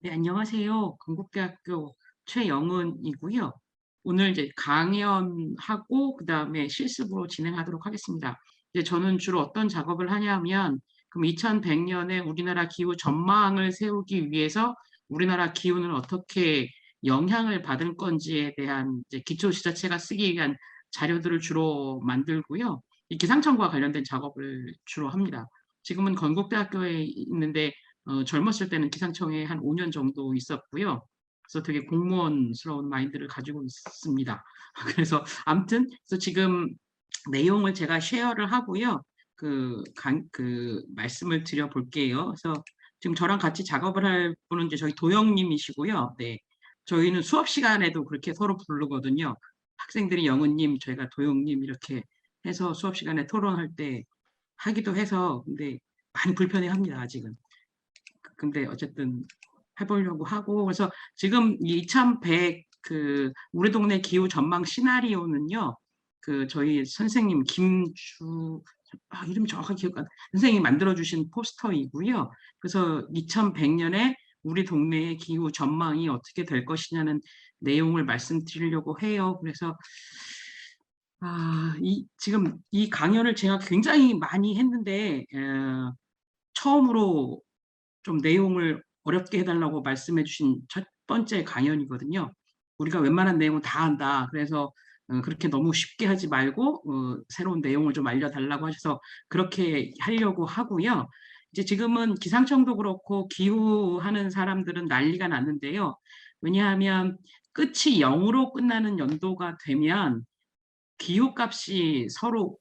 네, 안녕하세요. 건국대학교 최영은이고요. 오늘 이제 강연하고 그다음에 실습으로 진행하도록 하겠습니다. 이제 저는 주로 어떤 작업을 하냐면, 그럼 2100년에 우리나라 기후 전망을 세우기 위해서 우리나라 기후는 어떻게 영향을 받을 건지에 대한 이제 기초지자체가 쓰기 위한 자료들을 주로 만들고요. 이 기상청과 관련된 작업을 주로 합니다. 지금은 건국대학교에 있는데 젊었을 때는 기상청에 한 5년 정도 있었고요. 그래서 되게 공무원스러운 마인드를 가지고 있습니다. 그래서 아무튼 그래서 지금 내용을 제가 쉐어를 하고요. 말씀을 드려 볼게요. 그래서 지금 저랑 같이 작업을 할 분은 이제 저희 도영님이시고요. 네. 저희는 수업 시간에도 그렇게 서로 부르거든요. 학생들이 영은님, 저희가 도영님 이렇게 해서 수업 시간에 토론할 때 하기도 해서 근데 많이 불편해합니다, 아직은. 근데 어쨌든 해보려고 하고 그래서 지금 2100 우리 동네 기후 전망 시나리오는요. 저희 선생님 이름이 정확하게 기억 안 선생님이 만들어 주신 포스터이고요. 그래서 2100년에 우리 동네의 기후 전망이 어떻게 될 것이냐는 내용을 말씀드리려고 해요. 그래서 지금 이 강연을 제가 굉장히 많이 했는데 처음으로 좀 내용을 어렵게 해달라고 말씀해 주신 첫 번째 강연이거든요. 우리가 웬만한 내용은 다 한다. 그래서 그렇게 너무 쉽게 하지 말고 새로운 내용을 좀 알려달라고 하셔서 그렇게 하려고 하고요. 이제 지금은 기상청도 그렇고 기후하는 사람들은 난리가 났는데요. 왜냐하면 끝이 0으로 끝나는 연도가 되면 기후값이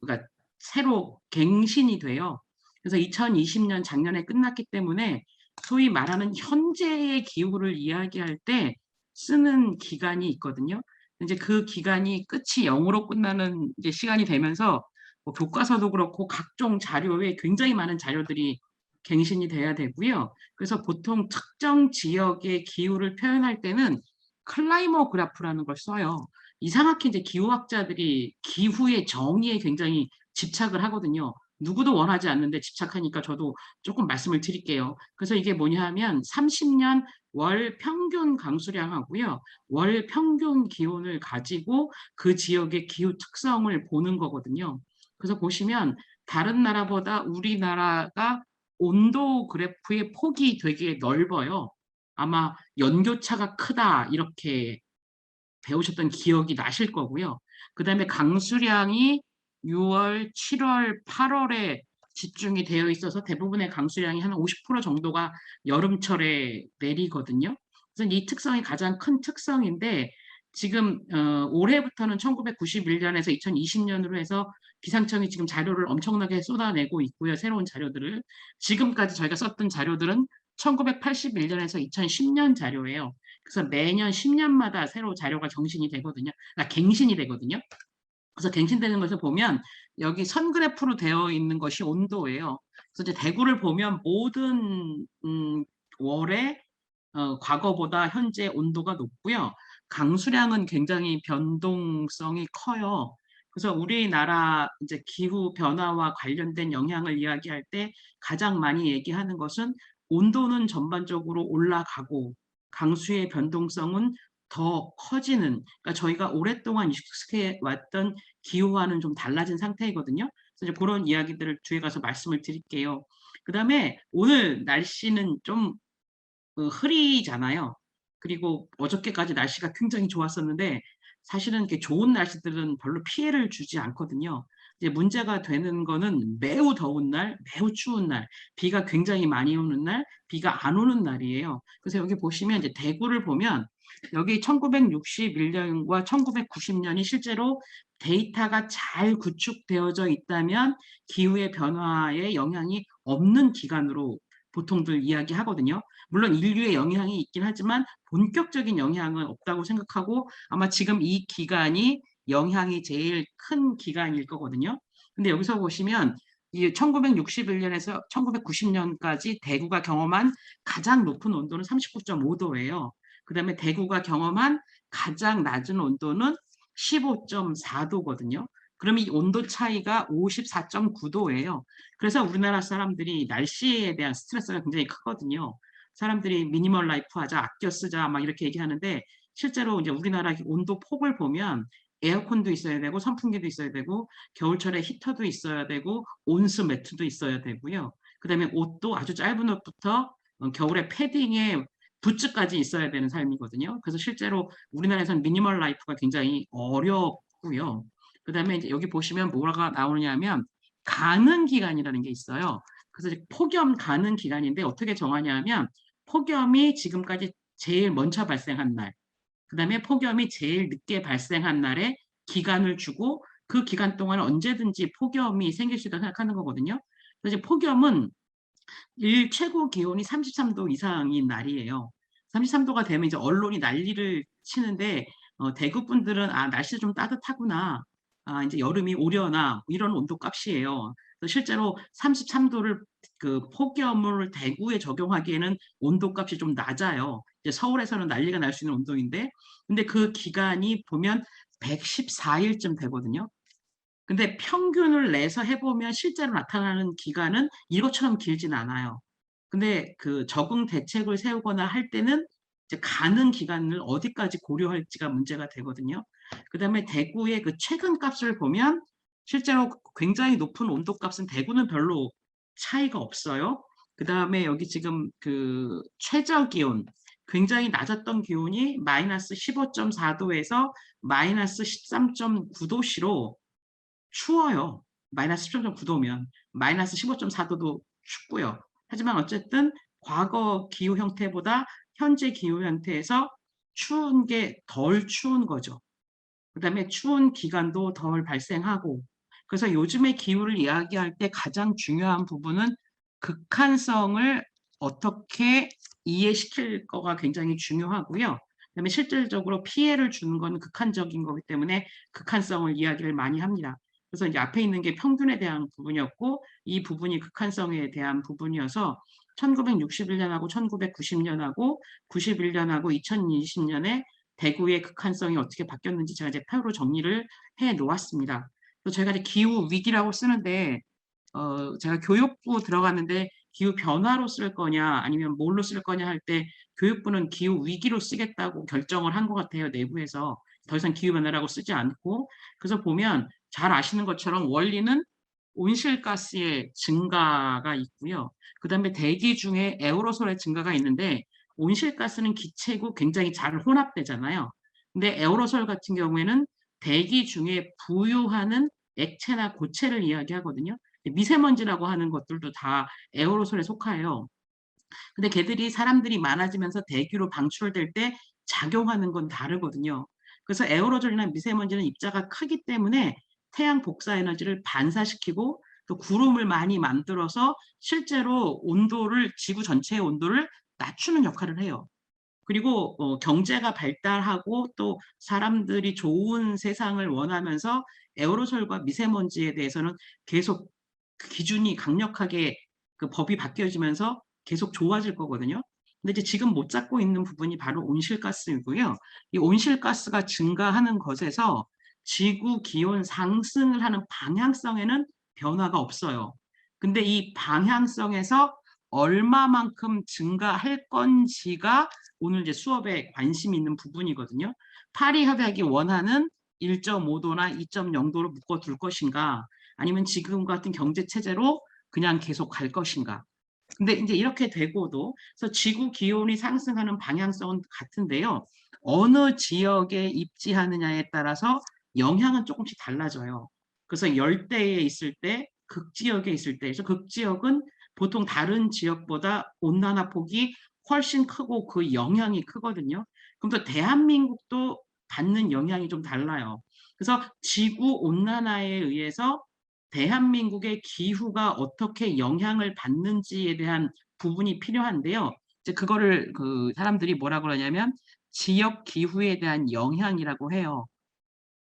그러니까 새로 갱신이 돼요. 그래서 2020년 작년에 끝났기 때문에 소위 말하는 현재의 기후를 이야기할 때 쓰는 기간이 있거든요. 이제 그 기간이 끝이 0으로 끝나는 이제 시간이 되면서 뭐 교과서도 그렇고 각종 자료에 굉장히 많은 자료들이 갱신이 돼야 되고요. 그래서 보통 특정 지역의 기후를 표현할 때는 클라이머 그래프라는 걸 써요. 이상하게 이제 기후학자들이 기후의 정의에 굉장히 집착을 하거든요. 누구도 원하지 않는데 집착하니까 저도 조금 말씀을 드릴게요. 그래서 이게 뭐냐 하면 30년 월 평균 강수량하고요. 월 평균 기온을 가지고 그 지역의 기후 특성을 보는 거거든요. 그래서 보시면 다른 나라보다 우리나라가 온도 그래프의 폭이 되게 넓어요. 아마 연교차가 크다 이렇게 배우셨던 기억이 나실 거고요. 그다음에 강수량이 6월, 7월, 8월에 집중이 되어 있어서 대부분의 강수량이 한 50% 정도가 여름철에 내리거든요. 그래서 이 특성이 가장 큰 특성인데 지금 올해부터는 1991년에서 2020년으로 해서 기상청이 지금 자료를 엄청나게 쏟아내고 있고요. 새로운 자료들을. 지금까지 저희가 썼던 자료들은 1981년에서 2010년 자료예요. 그래서 매년 10년마다 새로 자료가 갱신이 되거든요. 그래서 갱신되는 것을 보면 여기 선 그래프로 되어 있는 것이 온도예요. 그래서 이제 대구를 보면 모든 월에 과거보다 현재 온도가 높고요. 강수량은 굉장히 변동성이 커요. 그래서 우리나라 이제 기후 변화와 관련된 영향을 이야기할 때 가장 많이 얘기하는 것은 온도는 전반적으로 올라가고 강수의 변동성은 더 커지는, 그러니까 저희가 오랫동안 익숙해 왔던 기후와는 좀 달라진 상태이거든요. 그래서 이제 그런 이야기들을 뒤에 가서 말씀을 드릴게요. 그다음에 오늘 날씨는 좀 흐리잖아요. 그리고 어저께까지 날씨가 굉장히 좋았었는데 사실은 이렇게 좋은 날씨들은 별로 피해를 주지 않거든요. 이제 문제가 되는 거는 매우 더운 날, 매우 추운 날, 비가 굉장히 많이 오는 날, 비가 안 오는 날이에요. 그래서 여기 보시면 이제 대구를 보면 여기 1961년과 1990년이 실제로 데이터가 잘 구축되어져 있다면 기후의 변화에 영향이 없는 기간으로 보통들 이야기하거든요. 물론 인류의 영향이 있긴 하지만 본격적인 영향은 없다고 생각하고 아마 지금 이 기간이 영향이 제일 큰 기간일 거거든요. 근데 여기서 보시면 이 1961년에서 1990년까지 대구가 경험한 가장 높은 온도는 39.5도예요. 그다음에 대구가 경험한 가장 낮은 온도는 15.4도거든요. 그럼 이 온도 차이가 54.9도예요. 그래서 우리나라 사람들이 날씨에 대한 스트레스가 굉장히 크거든요. 사람들이 미니멀 라이프 하자, 아껴 쓰자 막 이렇게 얘기하는데 실제로 이제 우리나라 온도 폭을 보면 에어컨도 있어야 되고 선풍기도 있어야 되고 겨울철에 히터도 있어야 되고 온수 매트도 있어야 되고요. 그다음에 옷도 아주 짧은 옷부터 겨울에 패딩에 부츠까지 있어야 되는 삶이거든요. 그래서 실제로 우리나라에서는 미니멀 라이프가 굉장히 어렵고요. 그다음에 이제 여기 보시면 뭐가 나오냐면 가능 기간이라는 게 있어요. 그래서 이제 폭염 가능 기간인데 어떻게 정하냐면 폭염이 지금까지 제일 먼저 발생한 날, 그다음에 폭염이 제일 늦게 발생한 날에 기간을 주고 그 기간 동안 언제든지 폭염이 생길 수 있다고 생각하는 거거든요. 그래서 이제 폭염은 일 최고 기온이 33도 이상인 날이에요. 33도가 되면 이제 언론이 난리를 치는데 대구 분들은 '아 날씨가 좀 따뜻하구나. 아 인제 여름이 오려나.' 이런 온도값이에요. 그래서 실제로 33도를 그 폭염을 대구에 적용하기에는 온도값이 좀 낮아요. 이제 서울에서는 난리가 날 수 있는 온도인데 근데 그 기간이 보면 114 일쯤 되거든요. 근데 평균을 내서 해 보면 실제로 나타나는 기간은 이것처럼 길진 않아요. 근데 그 적응 대책을 세우거나 할 때는 이제 가는 기간을 어디까지 고려할지가 문제가 되거든요. 그다음에 대구의 그 최근값을 보면 실제로 굉장히 높은 온도값은 대구는 별로 차이가 없어요. 그다음에 여기 지금 그 최저 기온 굉장히 낮았던 기온이 -15.4 도에서 -13.9 도씨로 추워요. -13.9 도면. -15.4 도도 춥고요. 하지만 어쨌든 과거 기후 형태보다 현재 기후 형태에서 추운 게 덜 추운 거죠. 그다음에 추운 기간도 덜 발생하고 그래서 요즘의 기후를 이야기할 때 가장 중요한 부분은 극한성을 어떻게 이해시킬 거가 굉장히 중요하고요. 그다음에 실질적으로 피해를 주는 건 극한적인 거기 때문에 극한성을 이야기를 많이 합니다. 그래서 이제 앞에 있는 게 평균에 대한 부분이었고 이 부분이 극한성에 대한 부분이어서 1961 년하고 1990 년하고 91 년하고 2020 년에 대구의 극한성이 어떻게 바뀌었는지 제가 이제 표로 정리를 해 놓았습니다. 또 제가 이제 기후 위기라고 쓰는데 제가 교육부 들어갔는데 기후 변화로 쓸 거냐 아니면 뭘로 쓸 거냐 할 때 교육부는 기후 위기로 쓰겠다고 결정을 한 것 같아요, 내부에서. 더 이상 기후 변화라고 쓰지 않고. 그래서 보면 잘 아시는 것처럼 원리는 온실가스의 증가가 있고요. 그다음에 대기 중에 에어로솔의 증가가 있는데 온실가스는 기체고 굉장히 잘 혼합되잖아요. 근데 에어로솔 같은 경우에는 대기 중에 부유하는 액체나 고체를 이야기하거든요. 미세먼지라고 하는 것들도 다 에어로솔에 속하여요. 근데 걔들이 사람들이 많아지면서 대기로 방출될 때 작용하는 건 다르거든요. 그래서 에어로졸이나 미세먼지는 입자가 크기 때문에 태양 복사 에너지를 반사시키고 또 구름을 많이 만들어서 실제로 온도를 지구 전체의 온도를 낮추는 역할을 해요. 그리고 경제가 발달하고 또 사람들이 좋은 세상을 원하면서 에어로솔과 미세먼지에 대해서는 계속 그 기준이 강력하게 그 법이 바뀌어지면서 계속 좋아질 거거든요. 근데 이제 지금 못 잡고 있는 부분이 바로 온실가스이고요. 이 온실가스가 증가하는 것에서 지구 기온 상승을 하는 방향성에는 변화가 없어요. 근데 이 방향성에서 얼마만큼 증가할 건지가 오늘 이제 수업에 관심이 있는 부분이거든요. 파리 협약이 원하는 1.5 도나 2.0 도로 묶어 둘 것인가 아니면 지금 같은 경제 체제로 그냥 계속 갈 것인가. 근데 인제 이렇게 되고도 그래서 지구 기온이 상승하는 방향성은 같은데요. 어느 지역에 입지하느냐에 따라서 영향은 쪼끔씩 달라져요. 그래서 열대에 있을 때, 극지역에 있을 때 그래서 극지역은 보통 다른 지역보다 온난화 폭이 훨씬 크고 그 영향이 크거든요. 그럼 또 대한민국도 받는 영향이 좀 달라요. 그래서 지구 온난화에 의해서 대한민국의 기후가 어떻게 영향을 받는지에 대한 부분이 필요한데요. 이제 그거를 그 사람들이 뭐라 그러냐면 지역 기후에 대한 영향이라고 해요.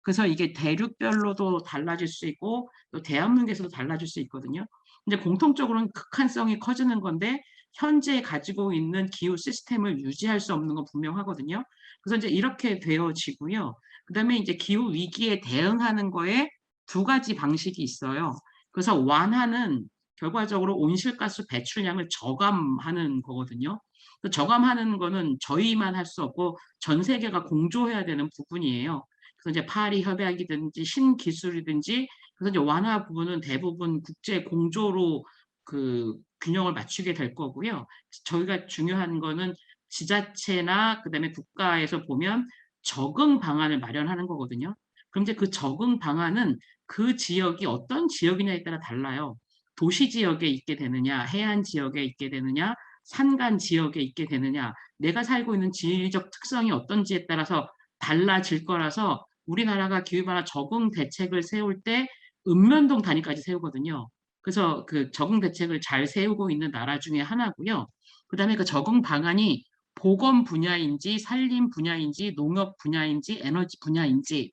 그래서 이게 대륙별로도 달라질 수 있고 또 대한민국에서도 달라질 수 있거든요. 근데 공통적으로는 극한성이 커지는 건데 현재 가지고 있는 기후 시스템을 유지할 수 없는 건 분명하거든요. 그래서 인제 이렇게 되어지고요. 그다음에 인제 기후 위기에 대응하는 거에 두 가지 방식이 있어요. 그래서 완화는 결과적으로 온실가스 배출량을 저감하는 거거든요. 그 저감하는 거는 저희만 할 수 없고 전 세계가 공조해야 되는 부분이에요. 그래서 이제 파리 협약이든지 신기술이든지, 그래서 이제 완화 부분은 대부분 국제 공조로 그 균형을 맞추게 될 거고요. 저희가 중요한 거는 지자체나 그다음에 국가에서 보면 적응 방안을 마련하는 거거든요. 그럼 이제 그 적응 방안은 그 지역이 어떤 지역이냐에 따라 달라요. 도시 지역에 있게 되느냐, 해안 지역에 있게 되느냐, 산간 지역에 있게 되느냐, 내가 살고 있는 지리적 특성이 어떤지에 따라서 달라질 거라서, 우리나라가 기후변화 적응 대책을 세울 때 읍면동 단위까지 세우거든요. 그래서 그 적응 대책을 잘 세우고 있는 나라 중에 하나고요. 그다음에 그 적응 방안이 보건 분야인지 산림 분야인지 농업 분야인지 에너지 분야인지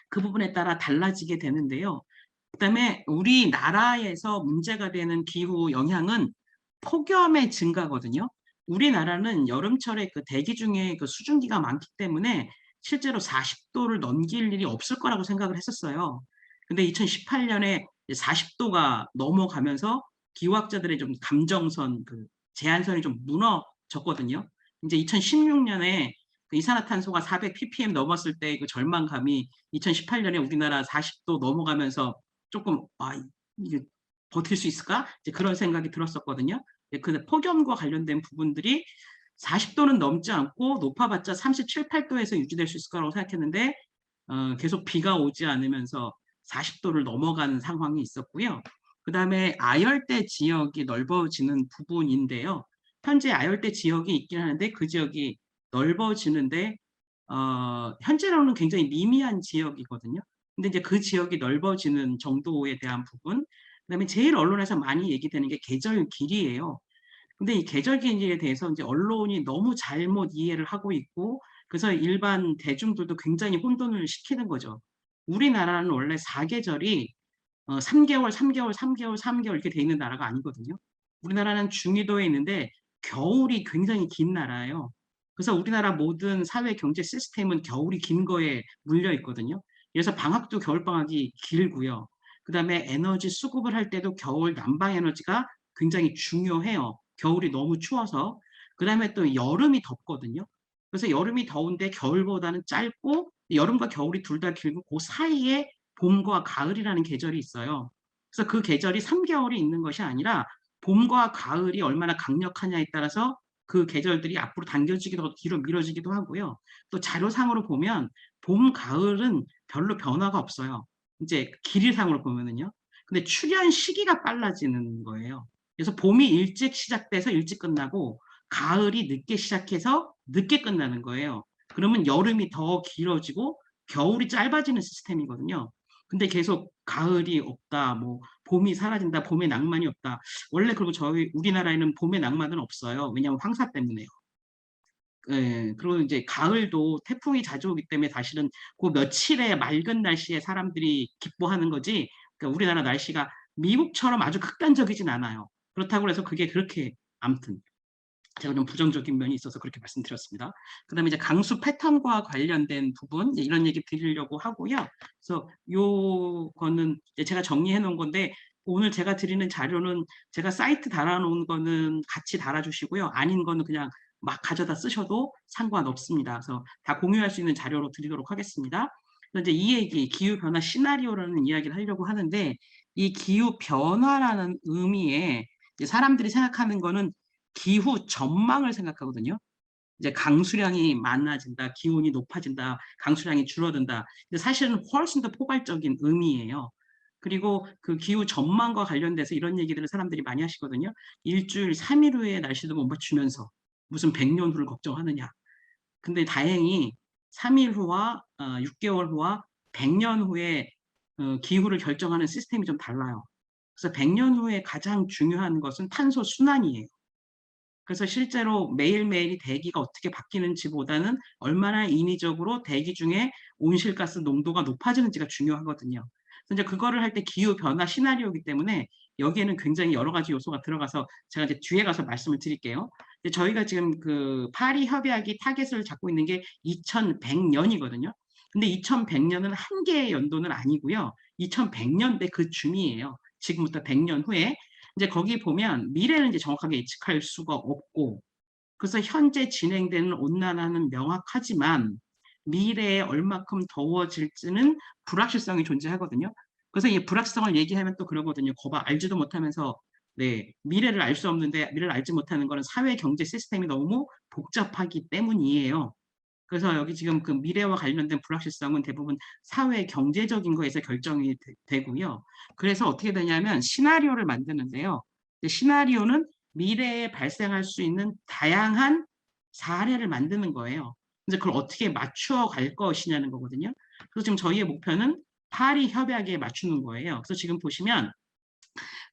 그 부분에 따라 달라지게 되는데요. 그다음에 우리나라에서 문제가 되는 기후 영향은 폭염의 증가거든요. 우리나라는 여름철에 그 대기 중에 그 수증기가 많기 때문에 실제로 40도를 넘길 일이 없을 거라고 생각을 했었어요. 근데 2018년에 40도가 넘어가면서 기후학자들의 좀 감정선, 그 제한선이 좀 무너졌거든요. 이제 2016년에 그 이산화탄소가 400 ppm 넘었을 때 그 절망감이 2018년에 우리나라 40도 넘어가면서 조금 '아 이게 버틸 수 있을까?' 이제 그런 생각이 들었었거든요. 예, 그 폭염과 관련된 부분들이 40도는 넘지 않고 높아봤자 37-8 도에서 유지될 수 있을 거라고 생각했는데 계속 비가 오지 않으면서 40도를 넘어가는 상황이 있었고요. 그다음에 아열대 지역이 넓어지는 부분인데요. 현재 아열대 지역이 있긴 하는데 그 지역이 넓어지는데 현재로는 굉장히 미미한 지역이거든요. 근데 이제 그 지역이 넓어지는 정도에 대한 부분, 그다음에 제일 언론에서 많이 얘기되는 게 계절길이에요. 근데 이 계절기에 대해서 이제 언론이 너무 잘못 이해를 하고 있고, 그래서 일반 대중들도 굉장히 혼돈을 시키는 거죠. 우리나라는 원래 사계절이 3 개월, 3 개월, 3 개월, 3 개월 이렇게 돼 있는 나라가 아니거든요. 우리나라는 중위도에 있는데 겨울이 굉장히 긴 나라예요. 그래서 우리나라 모든 사회 경제 시스템은 겨울이 긴 거에 물려 있거든요. 그래서 방학도 겨울방학이 길고요. 그다음에 에너지 수급을 할 때도 겨울 난방 에너지가 굉장히 중요해요, 겨울이 너무 추워서. 그다음에 또 여름이 덥거든요. 그래서 여름이 더운데 겨울보다는 짧고 여름과 겨울이 둘 다 길고 그 사이에 봄과 가을이라는 계절이 있어요. 그래서 그 계절이 3 개월이 있는 것이 아니라 봄과 가을이 얼마나 강력하냐에 따라서 그 계절들이 앞으로 당겨지기도 하고 뒤로 미뤄지기도 하고요. 또 자료상으로 보면 봄, 가을은 별로 변화가 없어요, 인제 길이상으로 보면은요. 근데 출현 시기가 빨라지는 거예요. 그래서 봄이 일찍 시작돼서 일찍 끝나고 가을이 늦게 시작해서 늦게 끝나는 거예요. 그러면 여름이 더 길어지고 겨울이 짧아지는 시스템이거든요. 근데 계속 가을이 없다, 뭐 봄이 사라진다, 봄의 낭만이 없다. 원래 그리고 저희 우리나라에는 봄의 낭만은 없어요. 왜냐하면 황사 때문에요. 예. 그리고 인제 가을도 태풍이 자주 오기 때문에 사실은 고 며칠의 맑은 날씨에 사람들이 기뻐하는 거지, 그러니까 우리나라 날씨가 미국처럼 아주 극단적이진 않아요. 그렇다고 해서 그게 그렇게, 아무튼 제가 좀 부정적인 면이 있어서 그렇게 말씀드렸습니다. 그다음에 이제 강수 패턴과 관련된 부분, 이제 이런 얘기 드리려고 하고요. 그래서 요거는 이제 제가 정리해 놓은 건데, 오늘 제가 드리는 자료는 제가 사이트 달아 놓은 거는 같이 달아 주시고요. 아닌 거는 그냥 막 가져다 쓰셔도 상관없습니다. 그래서 다 공유할 수 있는 자료로 드리도록 하겠습니다. 그래서 이제 이 얘기, 기후 변화 시나리오라는 이야기를 하려고 하는데, 이 기후 변화라는 의미에 이제 사람들이 생각하는 거는 기후 전망을 생각하거든요. 이제 강수량이 많아진다, 기온이 높아진다, 강수량이 줄어든다. 근데 사실은 훨씬 더 포괄적인 의미예요. 그리고 그 기후 전망과 관련돼서 이런 얘기들을 사람들이 많이 하시거든요. "일주일 3일 후에 날씨도 못 맞추면서 무슨 100년 후를 걱정하느냐." 근데 다행히 3일 후와 6 개월 후와 100년 후에 기후를 결정하는 시스템이 좀 달라요. 그래서 100년 후에 가장 중요한 것은 탄소 순환이에요. 그래서 실제로 매일매일이 대기가 어떻게 바뀌는지보다는 얼마나 인위적으로 대기 중에 온실가스 농도가 높아지는지가 중요하거든요. 그래서 이제 그거를 할 때 기후 변화 시나리오이기 때문에 여기에는 굉장히 여러 가지 요소가 들어가서 제가 이제 뒤에 가서 말씀을 드릴게요. 근데 저희가 지금 그 파리 협약이 타겟을 잡고 있는 게 2100 년이거든요. 근데 2100 년은 한 개의 연도는 아니고요. 2100 년대 그 즈음이에요, 지금부터 100년 후에. 이제 거기 보면 미래는 이제 정확하게 예측할 수가 없고, 그래서 현재 진행되는 온난화는 명확하지만 미래에 얼마큼 더워질지는 불확실성이 존재하거든요. 그래서 이 불확실성을 얘기하면 또 그러거든요. 거봐 알지도 못하면서 네, 미래를 알 수 없는데 미래를 알지 못하는 거는 사회 경제 시스템이 너무 복잡하기 때문이에요. 그래서 여기 지금 그 미래와 관련된 불확실성은 대부분 사회 경제적인 거에서 결정이 되고요. 그래서 어떻게 되냐면 시나리오를 만드는데요. 시나리오는 미래에 발생할 수 있는 다양한 사례를 만드는 거예요. 이제 그걸 어떻게 맞추어 갈 것이냐는 거거든요. 그래서 지금 저희의 목표는 파리 협약에 맞추는 거예요. 그래서 지금 보시면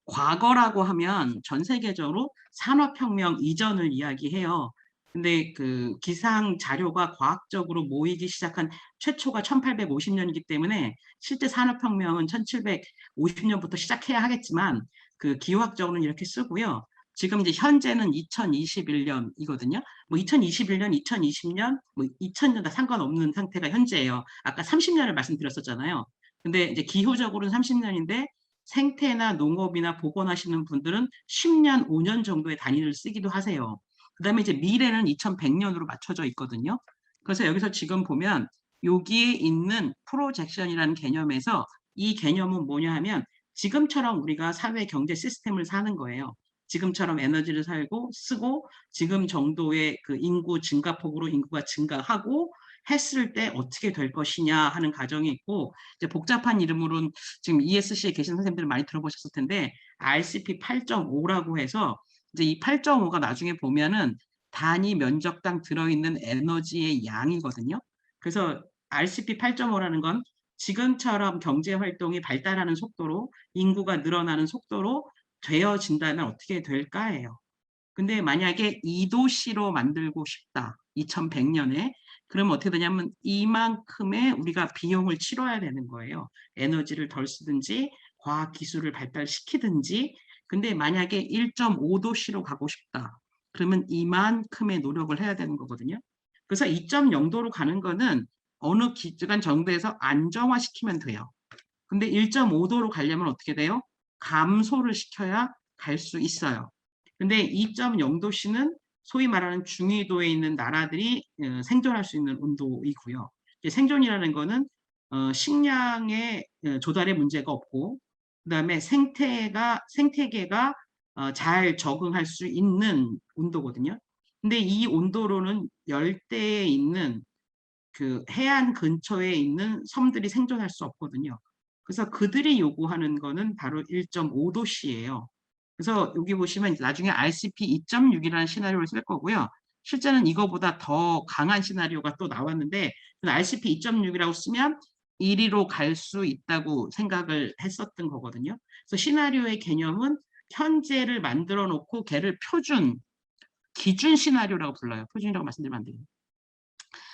과거라고 하면 전 세계적으로 산업혁명 이전을 이야기해요. 근데 그 기상 자료가 과학적으로 모이기 시작한 최초가 1850년이기 때문에 실제 산업혁명은 1750년부터 시작해야 하겠지만 그 기후학적으로는 이렇게 쓰고요. 지금 이제 현재는 2021년이거든요. 뭐 2021년, 2020년, 뭐 2000년 다 상관없는 상태가 현재예요. 아까 30년을 말씀드렸었잖아요. 근데 이제 기후적으로는 30년인데 생태나 농업이나 보건하시는 분들은 10년, 5년 정도의 단위를 쓰기도 하세요. 그다음에 이제 미래는 2100년으로 맞춰져 있거든요. 그래서 여기서 지금 보면 여기에 있는 프로젝션이라는 개념에서 이 개념은 뭐냐 하면 지금처럼 우리가 사회 경제 시스템을 사는 거예요. 지금처럼 에너지를 살고 쓰고 지금 정도의 그 인구 증가폭으로 인구가 증가하고 했을 때 어떻게 될 것이냐 하는 가정이 있고, 이제 복잡한 이름으로는 지금 ESC에 계신 선생님들 많이 들어보셨을 텐데 RCP 8.5라고 해서 이제 이 8.5가 나중에 보면은 단위 면적당 들어있는 에너지의 양이거든요. 그래서 RCP 8.5라는 건 지금처럼 경제 활동이 발달하는 속도로 인구가 늘어나는 속도로 되어진다면 어떻게 될까예요. 근데 만약에 2도시로 만들고 싶다. 2100년에. 그러면 어떻게 되냐면 이만큼의 우리가 비용을 치러야 되는 거예요. 에너지를 덜 쓰든지 과학 기술을 발달시키든지. 근데 만약에 1.5도시로 가고 싶다. 그러면 이만큼의 노력을 해야 되는 거거든요. 그래서 2.0도로 가는 거는 어느 기간 정도에서 안정화시키면 돼요. 근데 1.5도로 가려면 어떻게 돼요? 감소를 시켜야 갈 수 있어요. 근데 2.0도씨는 소위 말하는 중위도에 있는 나라들이 생존할 수 있는 온도이고요. 생존이라는 거는 식량의 조달에 문제가 없고, 그다음에 생태계가 잘 적응할 수 있는 온도거든요. 근데 이 온도로는 열대에 있는 그 해안 근처에 있는 섬들이 생존할 수 없거든요. 그래서 그들이 요구하는 거는 바로 1.5도씨예요. 그래서 여기 보시면 나중에 RCP 2.6이라는 시나리오를 쓸 거고요. 실제는 이거보다 더 강한 시나리오가 또 나왔는데 RCP 2.6이라고 쓰면 1위로 갈 수 있다고 생각을 했었던 거거든요. 그래서 시나리오의 개념은 현재를 만들어 놓고 걔를 기준 시나리오라고 불러요. 표준이라고 말씀드리면 안 돼요.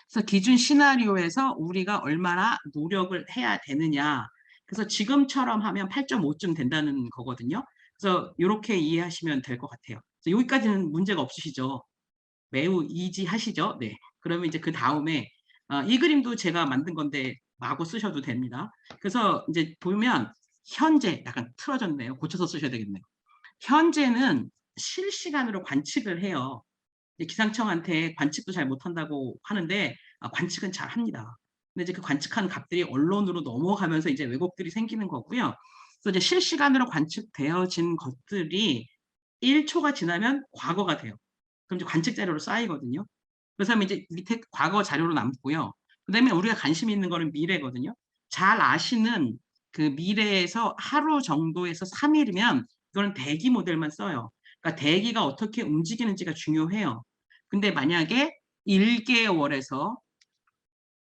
그래서 기준 시나리오에서 우리가 얼마나 노력을 해야 되느냐. 그래서 지금처럼 하면 8.5쯤 된다는 거거든요. 그래서 이렇게 이해하시면 될 것 같아요. 여기까지는 문제가 없으시죠? 매우 이지하시죠? 네. 그러면 이제 그 다음에 이 그림도 제가 만든 건데 마구 쓰셔도 됩니다. 그래서 이제 보면 현재 약간 틀어졌네요. 고쳐서 쓰셔야 되겠네요. 현재는 실시간으로 관측을 해요. 기상청한테 관측도 잘 못한다고 하는데 관측은 잘 합니다. 근데 이제 그 관측한 값들이 언론으로 넘어가면서 이제 왜곡들이 생기는 거고요. 그래서 이제 실시간으로 관측되어진 것들이 1초가 지나면 과거가 돼요. 그럼 이제 관측 자료로 쌓이거든요. 그래서 이제 밑에 과거 자료로 남고요. 그다음에 우리가 관심 있는 거는 미래거든요. 잘 아시는 그 미래에서 하루 정도에서 3일이면 이거는 대기 모델만 써요. 그러니까 대기가 어떻게 움직이는지가 중요해요. 근데 만약에 1개월에서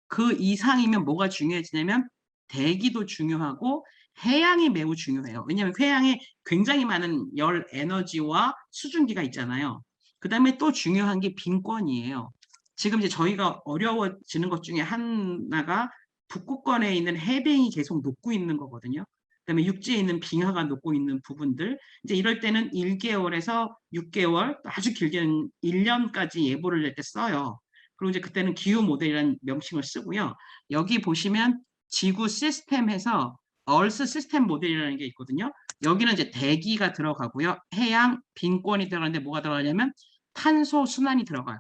그 이상이면 뭐가 중요해지냐면 대기도 중요하고 해양이 매우 중요해요. 왜냐하면 해양에 굉장히 많은 열 에너지와 수증기가 있잖아요. 그다음에 또 중요한 게 빈권이에요. 지금 이제 저희가 어려워지는 것 중에 하나가 북극권에 있는 해빙이 계속 녹고 있는 거거든요. 그다음에 육지에 있는 빙하가 녹고 있는 부분들, 이제 이럴 때는 1개월에서 6개월, 아주 길게는 1년까지 예보를 낼 때 써요. 그리고 이제 그때는 기후 모델이라는 명칭을 쓰고요. 여기 보시면 지구 시스템에서 얼스 시스템 모델이라는 게 있거든요. 여기는 이제 대기가 들어가고요. 해양 빈권이 들어가는데 뭐가 들어가냐면 탄소 순환이 들어가요.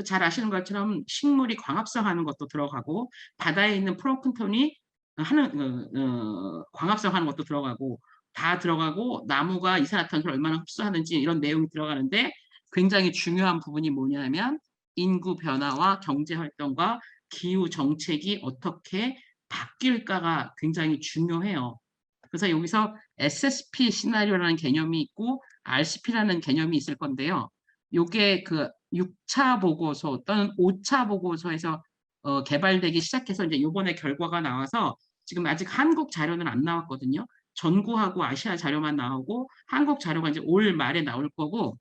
잘 아시는 것처럼 식물이 광합성하는 것도 들어가고 바다에 있는 플랑크톤이 하는 광합성하는 것도 들어가고 다 들어가고 나무가 이산화탄소를 얼마나 흡수하는지 이런 내용이 들어가는데 굉장히 중요한 부분이 뭐냐면 인구 변화와 경제 활동과 기후 정책이 어떻게 바뀔까가 굉장히 중요해요. 그래서 여기서 SSP 시나리오라는 개념이 있고 RCP라는 개념이 있을 건데요. 요게 그 6차 보고서 또는 5차 보고서에서 개발되기 시작해서 이제 요번에 결과가 나와서 지금 아직 한국 자료는 안 나왔거든요. 전구하고 아시아 자료만 나오고 한국 자료가 이제 올 말에 나올 거고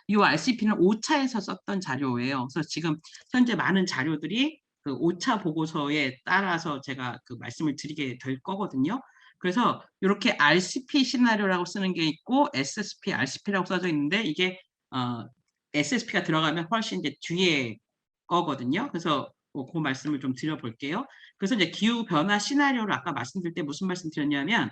이 RCP는 5차에서 썼던 자료예요. 그래서 지금 현재 많은 자료들이 그 5차 보고서에 따라서 제가 그 말씀을 드리게 될 거거든요. 그래서 이렇게 RCP 시나리오라고 쓰는 게 있고 SSP, RCP라고 써져 있는데 이게 SSP가 들어가면 훨씬 이제 뒤에 거거든요. 그래서 그 말씀을 좀 드려볼게요. 그래서 이제 기후 변화 시나리오를 아까 말씀드릴 때 무슨 말씀 드렸냐면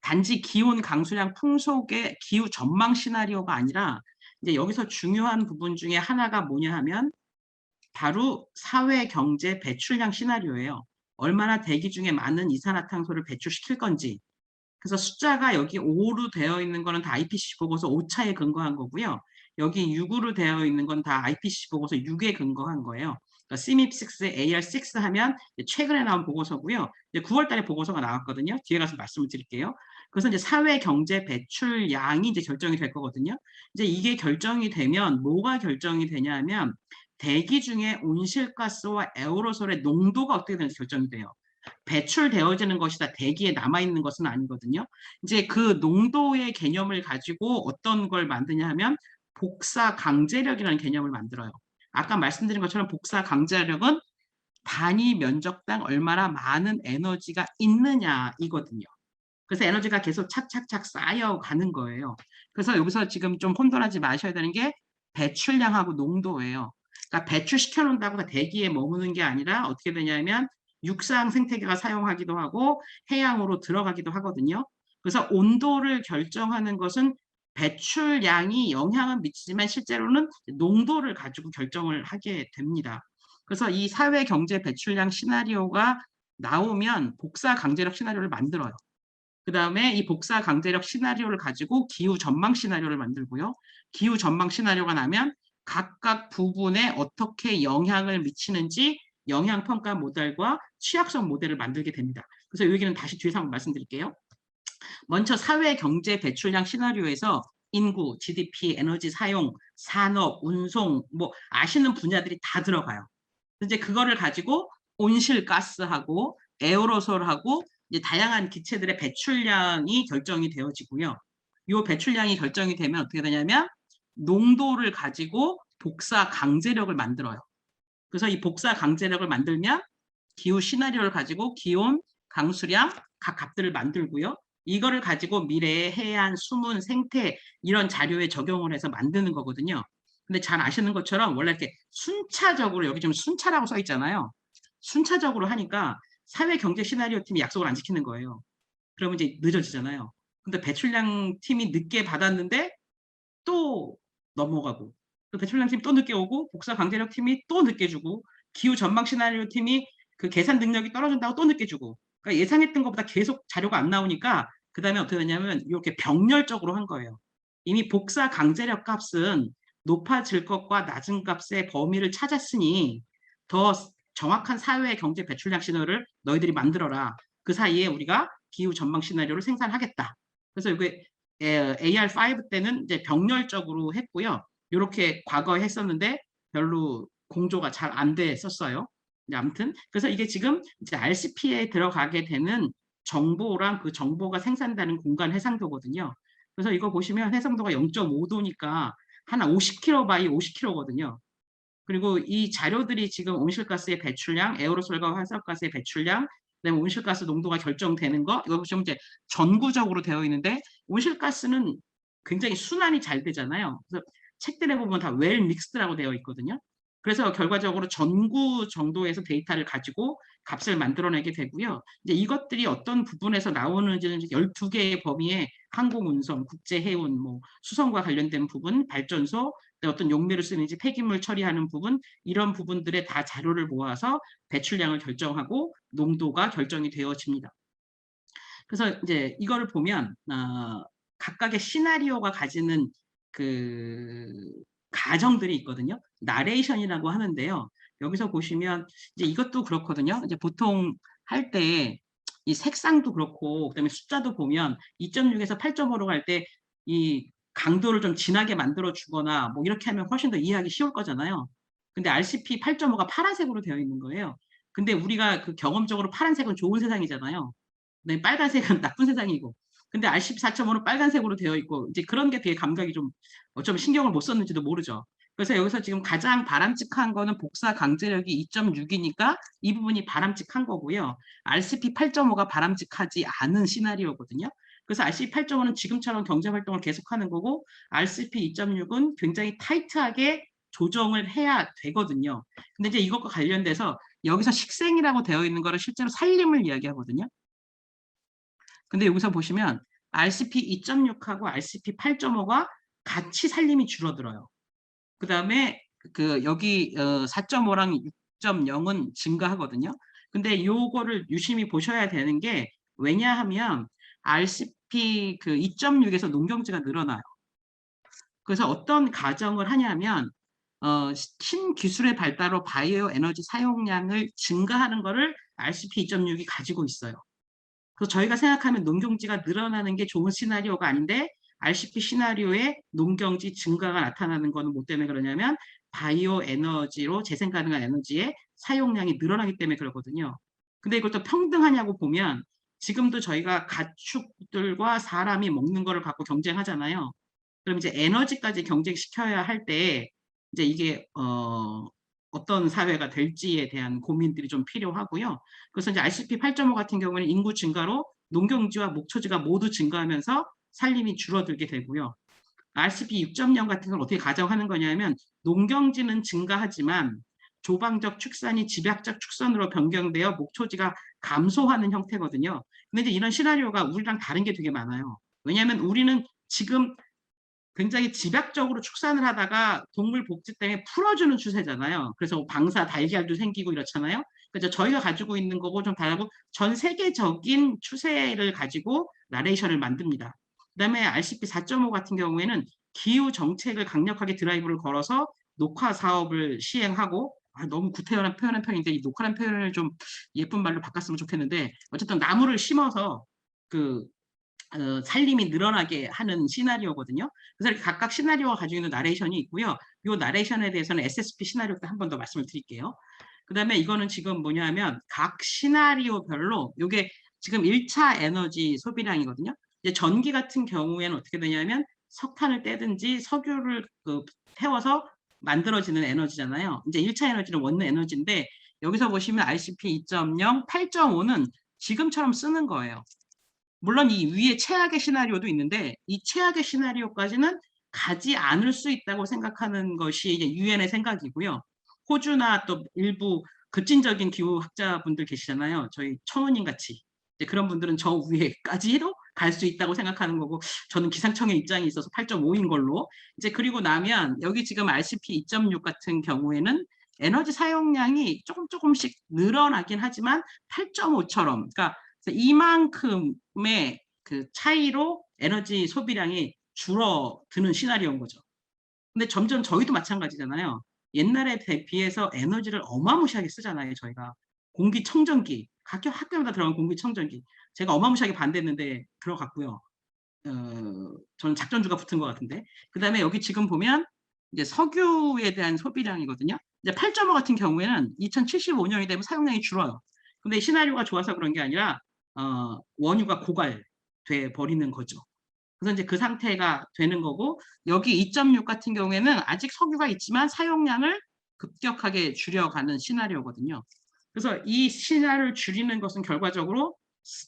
단지 기온, 강수량, 풍속의 기후 전망 시나리오가 아니라 이제 여기서 중요한 부분 중에 하나가 뭐냐 하면 바로 사회, 경제, 배출량 시나리오예요. 얼마나 대기 중에 많은 이산화탄소를 배출시킬 건지. 그래서 숫자가 여기 5로 되어 있는 거는 다 IPCC 보고서 5차에 근거한 거고요. 여기 6으로 되어 있는 건 다 IPCC 보고서 6에 근거한 거예요. 그러니까 CMIP6, AR6 하면 최근에 나온 보고서고요. 이제 9월 달에 보고서가 나왔거든요. 뒤에 가서 말씀을 드릴게요. 그래서 이제 사회, 경제, 배출량이 이제 결정이 될 거거든요. 이제 이게 결정이 되면 뭐가 결정이 되냐면 대기 중에 온실가스와 에어로솔의 농도가 어떻게 되는지 결정이 돼요. 배출되어지는 것이다. 대기에 남아있는 것은 아니거든요. 이제 그 농도의 개념을 가지고 어떤 걸 만드냐 하면 복사 강제력이라는 개념을 만들어요. 아까 말씀드린 것처럼 복사 강제력은 단위 면적당 얼마나 많은 에너지가 있느냐 이거든요. 그래서 에너지가 계속 착착착 쌓여가는 거예요. 그래서 여기서 지금 좀 혼돈하지 마셔야 되는 게 배출량하고 농도예요. 그러니까 배출시켜 놓는다고 대기에 머무는 게 아니라 어떻게 되냐면 육상 생태계가 사용하기도 하고 해양으로 들어가기도 하거든요. 그래서 온도를 결정하는 것은 배출량이 영향은 미치지만 실제로는 농도를 가지고 결정을 하게 됩니다. 그래서 이 사회 경제 배출량 시나리오가 나오면 복사 강제력 시나리오를 만들어요. 그 다음에 이 복사 강제력 시나리오를 가지고 기후 전망 시나리오를 만들고요. 기후 전망 시나리오가 나면 각각 부분에 어떻게 영향을 미치는지 영향평가 모델과 취약성 모델을 만들게 됩니다. 그래서 여기는 다시 뒤에서 한번 말씀드릴게요. 먼저 사회 경제 배출량 시나리오에서 인구, GDP, 에너지 사용, 산업, 운송 뭐 아시는 분야들이 다 들어가요. 이제 그거를 가지고 온실가스하고 에어로솔하고 이제 다양한 기체들의 배출량이 결정이 되어지고요. 이 배출량이 결정이 되면 어떻게 되냐면 농도를 가지고 복사 강제력을 만들어요. 그래서 이 복사 강제력을 만들면 기후 시나리오를 가지고 기온, 강수량 각 값들을 만들고요. 이거를 가지고 미래의 해안, 수문, 생태 이런 자료에 적용을 해서 만드는 거거든요. 근데 잘 아시는 것처럼 원래 이렇게 순차적으로 여기 지금 순차라고 써 있잖아요. 순차적으로 하니까 사회 경제 시나리오 팀이 약속을 안 지키는 거예요. 그러면 이제 늦어지잖아요. 근데 배출량 팀이 늦게 받았는데 또 넘어가고 또 배출량 팀이 또 늦게 오고 복사 강제력 팀이 또 늦게 주고 기후 전망 시나리오 팀이 그 계산 능력이 떨어진다고 또 늦게 주고 그러니까 예상했던 것보다 계속 자료가 안 나오니까 그 다음에 어떻게 되냐면 이렇게 병렬적으로 한 거예요. 이미 복사 강제력 값은 높아질 것과 낮은 값의 범위를 찾았으니 더 정확한 사회 경제 배출량 시나리오를 너희들이 만들어라. 그 사이에 우리가 기후 전망 시나리오를 생산하겠다. 그래서 이게 AR5 때는 이제 병렬적으로 했고요. 이렇게 과거에 했었는데 별로 공조가 잘 안 됐었어요. 아무튼 그래서 이게 지금 이제 RCP에 들어가게 되는 정보랑 그 정보가 생산되는 공간 해상도거든요. 그래서 이거 보시면 해상도가 0.5도니까 한 50km 바이 50km거든요. 그리고 이 자료들이 지금 온실가스의 배출량, 에어로솔과 화산가스의 배출량, 그다음에 온실가스 농도가 결정되는 거 이거 보시면 이제 전구적으로 되어 있는데 온실가스는 굉장히 순환이 잘 되잖아요. 그래서 책들에 보면 다 웰 믹스드라고 되어 있거든요. 그래서 결과적으로 전구 정도에서 데이터를 가지고 값을 만들어내게 되고요. 이제 이것들이 어떤 부분에서 나오는지는 12개의 범위에 항공운송, 국제해운, 뭐 수송과 관련된 부분, 발전소, 어떤 용매를 쓰는지 폐기물 처리하는 부분, 이런 부분들에 다 자료를 모아서 배출량을 결정하고 농도가 결정이 되어집니다. 그래서 이제 이거를 보면 각각의 시나리오가 가지는 그 가정들이 있거든요. 나레이션이라고 하는데요. 여기서 보시면 이제 이것도 그렇거든요. 이제 보통 할 때 이 색상도 그렇고 그다음에 숫자도 보면 2.6에서 8.5로 갈 때 이 강도를 좀 진하게 만들어 주거나 뭐 이렇게 하면 훨씬 더 이해하기 쉬울 거잖아요. 근데 RCP 8.5가 파란색으로 되어 있는 거예요. 근데 우리가 그 경험적으로 파란색은 좋은 세상이잖아요. 네, 빨간색은 나쁜 세상이고. 근데 RCP 4.5는 빨간색으로 되어 있고 이제 그런 게 되게 감각이 좀 어쩌면 신경을 못 썼는지도 모르죠. 그래서 여기서 지금 가장 바람직한 거는 복사 강제력이 2.6이니까 이 부분이 바람직한 거고요. RCP 8.5가 바람직하지 않은 시나리오거든요. 그래서 RCP 8.5는 지금처럼 경제 활동을 계속하는 거고 RCP 2.6은 굉장히 타이트하게 조정을 해야 되거든요. 근데 이제 이것과 관련돼서 여기서 식생이라고 되어 있는 거를 실제로 살림을 이야기하거든요. 근데 여기서 보시면 RCP 2.6하고 RCP 8.5가 같이 살림이 줄어들어요. 그다음에 여기 4.5랑 6.0은 증가하거든요. 근데 요거를 유심히 보셔야 되는 게 왜냐하면 RCP 2.6에서 농경지가 늘어나요. 그래서 어떤 가정을 하냐면 신기술의 발달로 바이오 에너지 사용량을 증가하는 거를 RCP 2.6이 가지고 있어요. 그래서 저희가 생각하면 농경지가 늘어나는 게 좋은 시나리오가 아닌데 RCP 시나리오에 농경지 증가가 나타나는 거는 뭐 때문에 그러냐면 바이오 에너지로 재생 가능한 에너지의 사용량이 늘어나기 때문에 그러거든요. 근데 이걸 또 평등하냐고 보면 지금도 저희가 가축들과 사람이 먹는 거를 갖고 경쟁하잖아요. 그럼 이제 에너지까지 경쟁시켜야 할 때 이제 이게 어떤 사회가 될지에 대한 고민들이 좀 필요하고요. 그래서 이제 RCP 8.5 같은 경우는 인구 증가로 농경지와 목초지가 모두 증가하면서 산림이 줄어들게 되고요. RCP 6.0 같은 건 어떻게 가정하는 거냐면 농경지는 증가하지만 조방적 축산이 집약적 축산으로 변경되어 목초지가 감소하는 형태거든요. 근데 이제 이런 시나리오가 우리랑 다른 게 되게 많아요. 왜냐하면 우리는 지금 굉장히 집약적으로 축산을 하다가 동물 복지 때문에 풀어주는 추세잖아요. 그래서 방사 달걀도 생기고 이렇잖아요. 그래서 저희가 가지고 있는 거고 좀 다르고 전 세계적인 추세를 가지고 나레이션을 만듭니다. 그다음에 RCP 4.5 같은 경우에는 기후 정책을 강력하게 드라이브를 걸어서 녹화 사업을 시행하고 너무 구태연한 표현한 편인데 이 녹화란 표현을 좀 예쁜 말로 바꿨으면 좋겠는데 어쨌든 나무를 심어서 그 살림이 늘어나게 하는 시나리오거든요. 그래서 이렇게 각각 시나리오가 가지고 있는 나레이션이 있고요. 이 나레이션에 대해서는 SSP 시나리오 때 한 번 더 말씀을 드릴게요. 그다음에 이거는 지금 뭐냐면 각 시나리오별로 이게 지금 1차 에너지 소비량이거든요. 이제 전기 같은 경우에는 어떻게 되냐면 석탄을 떼든지 석유를 태워서 만들어지는 에너지잖아요. 이제 1차 에너지는 원내 에너지인데 여기서 보시면 RCP 2.0, 8.5는 지금처럼 쓰는 거예요. 물론 이 위에 최악의 시나리오도 있는데 이 최악의 시나리오까지는 가지 않을 수 있다고 생각하는 것이 이제 유엔의 생각이고요. 호주나 또 일부 급진적인 기후학자분들 계시잖아요. 저희 청우님 같이 그런 분들은 저 위에까지도 갈 수 있다고 생각하는 거고 저는 기상청의 입장이 있어서 8.5인 걸로 이제 그리고 나면 여기 지금 RCP 2.6 같은 경우에는 에너지 사용량이 조금씩 늘어나긴 하지만 8.5처럼 그러니까 이만큼의 차이로 에너지 소비량이 줄어드는 시나리오인 거죠. 근데 점점 저희도 마찬가지잖아요. 옛날에 비해서 에너지를 어마무시하게 쓰잖아요, 저희가. 공기청정기, 학교마다 들어간 공기청정기. 제가 어마무시하게 반대했는데 들어갔고요. 저는 작전주가 붙은 것 같은데. 그다음에 여기 지금 보면 이제 석유에 대한 소비량이거든요. 이제 8.5 같은 경우에는 2075년이 되면 사용량이 줄어요. 근데 시나리오가 좋아서 그런 게 아니라 원유가 고갈돼 버리는 거죠. 그래서 이제 그 상태가 되는 거고 여기 2.6 같은 경우에는 아직 석유가 있지만 사용량을 급격하게 줄여가는 시나리오거든요. 그래서 이 시나리오를 줄이는 것은 결과적으로